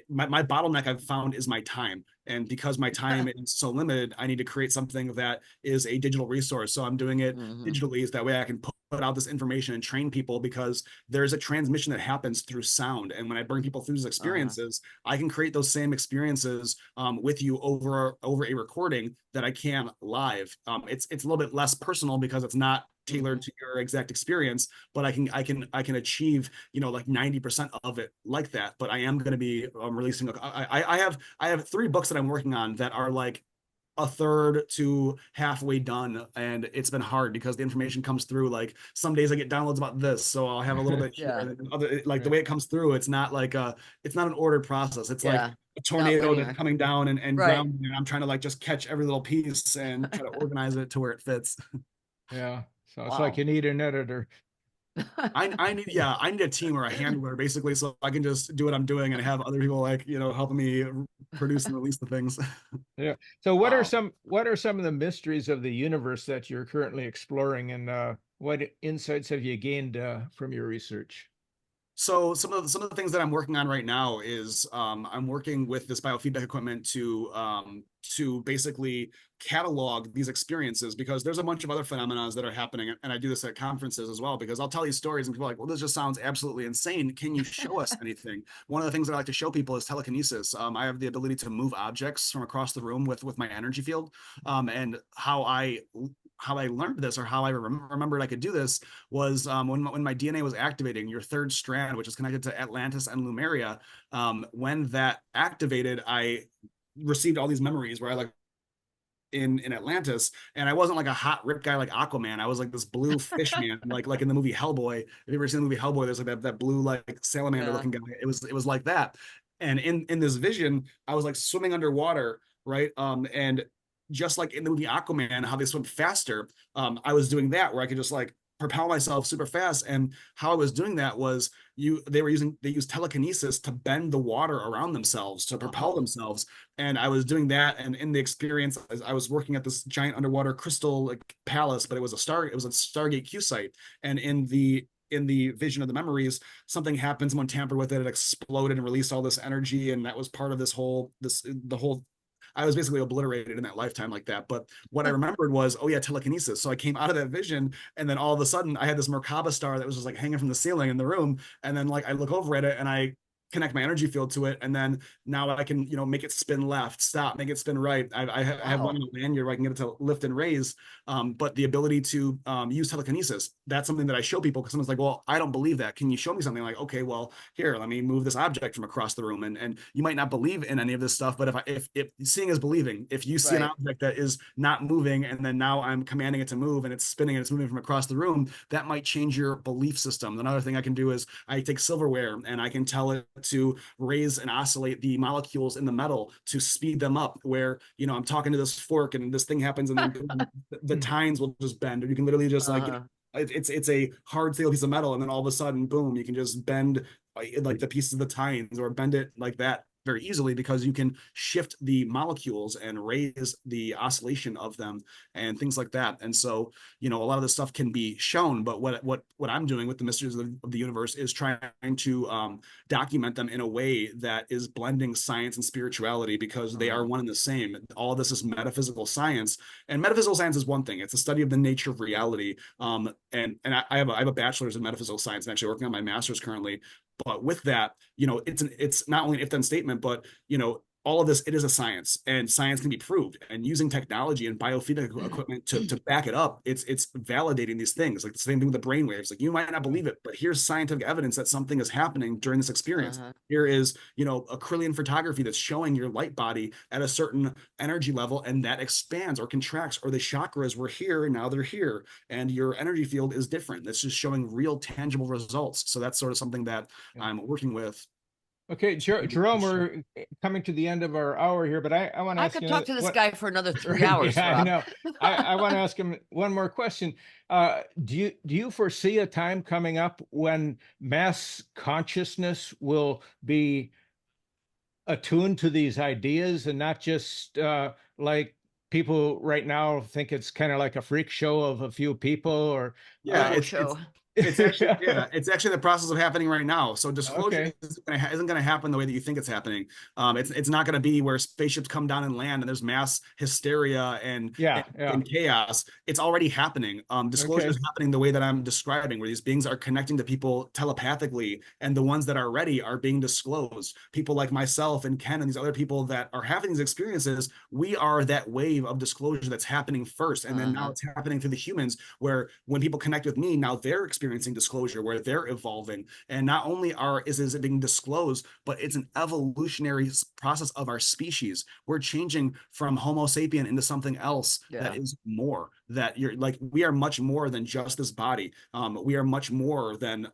my bottleneck I've found is my time. And because my time is so limited, I need to create something that is a digital resource. So I'm doing it digitally, so that way I can put out this information and train people, because there's a transmission that happens through sound. And when I bring people through these experiences, I can create those same experiences with you over a recording that I can live. It's a little bit less personal, because it's not tailored to your exact experience, but I can achieve, you know, like 90% of it like that. But I am going to be releasing I have 3 books that I'm working on that are like a third to halfway done, and it's been hard because the information comes through. Like some days I get downloads about this, so I'll have a little bit here, Yeah. and then other, like the way it comes through, it's not like it's not an ordered process. It's like Yeah. a tornado linear. that's coming down and Right. grounding, and I'm trying to like just catch every little piece and try to organize it to where it fits. Yeah. So it's Wow. like you need an editor. I need a team or a handler basically, so I can just do what I'm doing and have other people like, you know, helping me produce and release the things. Yeah. So what Wow. are some of the mysteries of the universe that you're currently exploring, and what insights have you gained from your research? So some of the things that I'm working on right now is I'm working with this biofeedback equipment to basically catalog these experiences, because there's a bunch of other phenomena that are happening, and I do this at conferences as well, because I'll tell these stories and people are like, well, this just sounds absolutely insane. Can you show us anything? One of the things that I like to show people is telekinesis. I have the ability to move objects from across the room with my energy field, and how I learned this, or how I remembered I could do this, was when my DNA was activating, your third strand, which is connected to Atlantis and Lemuria. When that activated, I received all these memories where I like in Atlantis, and I wasn't like a hot ripped guy like Aquaman. I was like this blue fish man, like in the movie Hellboy. If you ever seen the movie Hellboy, there's like that blue like salamander looking guy. It was like that. And in this vision, I was like swimming underwater, right? And just like in the movie Aquaman, how they swim faster, I was doing that where I could just like propel myself super fast. And how I was doing that was they used telekinesis to bend the water around themselves to propel themselves. And I was doing that, and in the experience, I was working at this giant underwater crystal like palace, but it was a Stargate Q site. And in the vision of the memories, something happened, someone tampered with it, it exploded and released all this energy, and that was part of the whole. I was basically obliterated in that lifetime like that. But what I remembered was, oh yeah, telekinesis. So I came out of that vision, and then all of a sudden I had this Merkaba star that was just like hanging from the ceiling in the room. And then like I look over at it and I connect my energy field to it, and then now I can, you know, make it spin left, stop, make it spin right. I have one in a lanyard where I can get it to lift and raise. But the ability to use telekinesis, that's something that I show people, because someone's like, well, I don't believe that. Can you show me something? Like, okay, well, here, let me move this object from across the room. And you might not believe in any of this stuff, but if seeing is believing, if you see an object that is not moving, and then now I'm commanding it to move, and it's spinning and it's moving from across the room, that might change your belief system. Another thing I can do is I take silverware and I can tell it to raise and oscillate the molecules in the metal to speed them up, where, you know, I'm talking to this fork and this thing happens, and then the tines will just bend, or you can literally just like, it's a hard steel piece of metal, and then all of a sudden, boom, you can just bend like the pieces of the tines, or bend it like that very easily, because you can shift the molecules and raise the oscillation of them and things like that. And so, you know, a lot of this stuff can be shown, but what I'm doing with the mysteries of the universe is trying to document them in a way that is blending science and spirituality, because they are one and the same. All of this is metaphysical science, and metaphysical science is one thing. It's a study of the nature of reality. And I have a bachelor's in metaphysical science. I'm actually working on my master's currently. But with that, you know, it's not only an if-then statement, but, you know, all of this, it is a science, and science can be proved, and using technology and biofeedback equipment to back it up, it's validating these things. Like the same thing with the brainwaves. Like, you might not believe it, but here's scientific evidence that something is happening during this experience. Here is, you know, acrylion photography that's showing your light body at a certain energy level, and that expands or contracts, or the chakras were here and now they're here, and your energy field is different. That's just showing real tangible results. So that's sort of something that I'm working with. Okay, Jerome, we're coming to the end of our hour here, but I want to ask you. I could talk to this guy for another 3 hours. Yeah, Rob. I know. I want to ask him one more question. Do you foresee a time coming up when mass consciousness will be attuned to these ideas, and not just like people right now think it's kind of like a freak show of a few people, or yeah, show. It's actually, yeah, it's actually the process of happening right now. So disclosure isn't going to happen the way that you think it's happening. It's not going to be where spaceships come down and land and there's mass hysteria and chaos. It's already happening. Disclosure is happening the way that I'm describing, where these beings are connecting to people telepathically, and the ones that are ready are being disclosed. People like myself and Ken and these other people that are having these experiences, we are that wave of disclosure that's happening first, and then now it's happening through the humans, where when people connect with me, now they're experiencing disclosure, where they're evolving. And not only is it being disclosed, but it's an evolutionary process of our species. We're changing from Homo sapien into something else that is more, that you're like, we are much more than just this body. We are much more than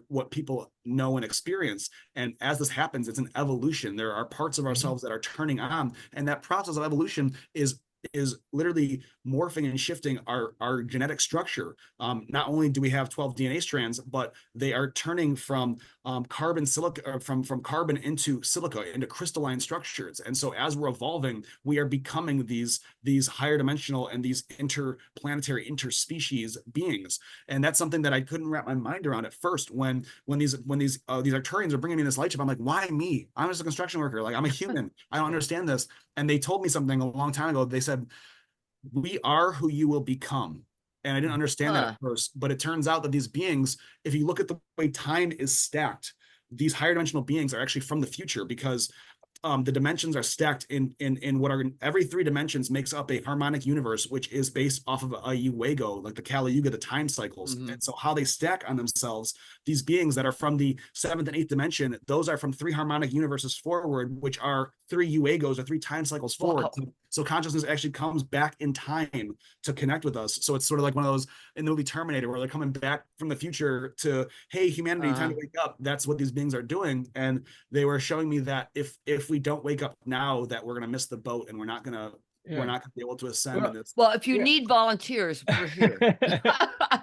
what people know and experience. And as this happens, it's an evolution. There are parts of ourselves that are turning on, and that process of evolution is literally morphing and shifting our genetic structure. Not only do we have 12 DNA strands, but they are turning from carbon into silica, into crystalline structures. And so as we're evolving, we are becoming these higher dimensional and these interplanetary, interspecies beings. And that's something that I couldn't wrap my mind around at first. When these Arcturians are bringing me this light ship, I'm like, why me? I'm just a construction worker. Like, I'm a human. I don't understand this. And they told me something a long time ago. They said, we are who you will become. And I didn't understand that at first, but it turns out that these beings, if you look at the way time is stacked, these higher dimensional beings are actually from the future, because the dimensions are stacked in what are every 3 dimensions makes up a harmonic universe, which is based off of a Uego, like the Kali Yuga, the time cycles. And so how they stack on themselves, these beings that are from the 7th and 8th dimension, those are from 3 harmonic universes forward, which are 3 Uegos or 3 time cycles forward. So consciousness actually comes back in time to connect with us. So it's sort of like one of those in the movie Terminator, where they're coming back from the future to, hey, humanity, time to wake up. That's what these beings are doing. And they were showing me that if we don't wake up now, that we're going to miss the boat, and we're not going to be able to ascend in this. Well, if you need volunteers, we're here.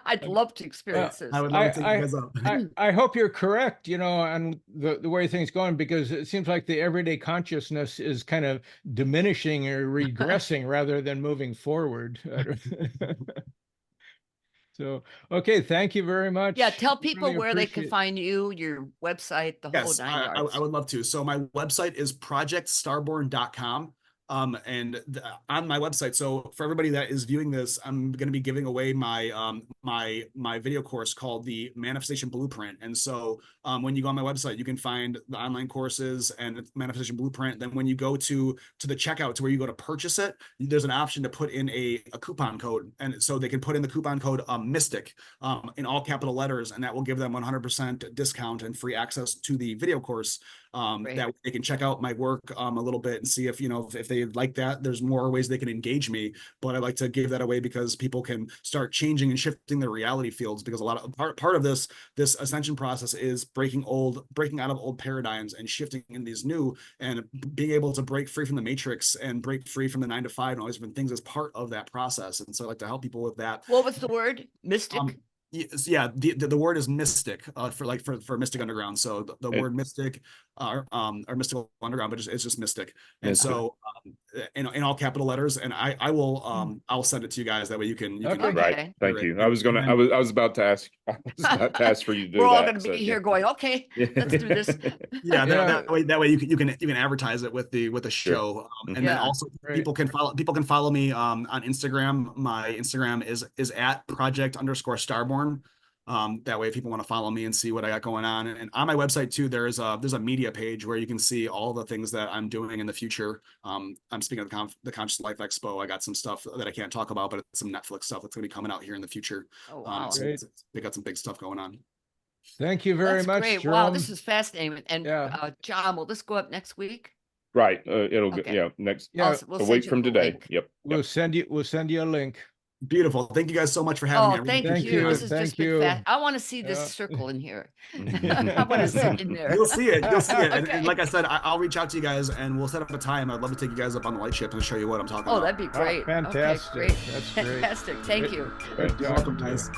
I'd love to experience this. I would love to take you guys up. I hope you're correct, on the way things going, because it seems like the everyday consciousness is kind of diminishing or regressing rather than moving forward. So, okay, thank you very much. Yeah, tell people Really where they can appreciate- find you, your website, the whole 9 yards. I would love to. So my website is projectstarborn.com. And on my website, so for everybody that is viewing this, I'm going to be giving away my my video course called the Manifestation Blueprint. And so when you go on my website, you can find the online courses and the Manifestation Blueprint. Then when you go to the checkout, to where you go to purchase it, there's an option to put in a coupon code, and so they can put in the coupon code Mystic in all capital letters, and that will give them 100% discount and free access to the video course. That they can check out my work a little bit and see if if they like that. There's more ways they can engage me, but I like to give that away because people can start changing and shifting their reality fields, because a lot of part of this ascension process is breaking out of old paradigms and shifting in these new, and being able to break free from the matrix and break free from the 9 to 5 and all these different things as part of that process. And so I like to help people with that. What was the word? Mystic? Yeah, the word is mystic for Mystic Underground. So the word mystic or mystical underground, but it's just mystic. And so in all capital letters, and I will I'll send it to you guys, that way you can right. Thank you. I was about to ask for you to do that. We're all going to be here going, okay, let's do this. That way you can advertise it with the show. And then also people can follow me on Instagram. My Instagram is at project_starborn. That way, if people want to follow me and see what I got going on, and on my website too, there's a media page where you can see all the things that I'm doing in the future. I'm speaking of the Conscious Life Expo. I got some stuff that I can't talk about, but it's some Netflix stuff that's going to be coming out here in the future. Oh, wow. So they got some big stuff going on. Thank you very much, great. Jerome. Wow, this is fascinating. And John, will this go up next week? Right. It'll go next We'll a week from today. Link. Yep. We'll send you a link. Beautiful. Thank you guys so much for having me. Thank you. This has just been fast. I want to see this circle in here. I want to sit in there. You'll see it. Okay. And like I said, I'll reach out to you guys and we'll set up a time. I'd love to take you guys up on the lightship and show you what I'm talking about. Oh, that'd be great. Fantastic. Okay, great. That's great. Fantastic. Thank you. You're welcome, guys.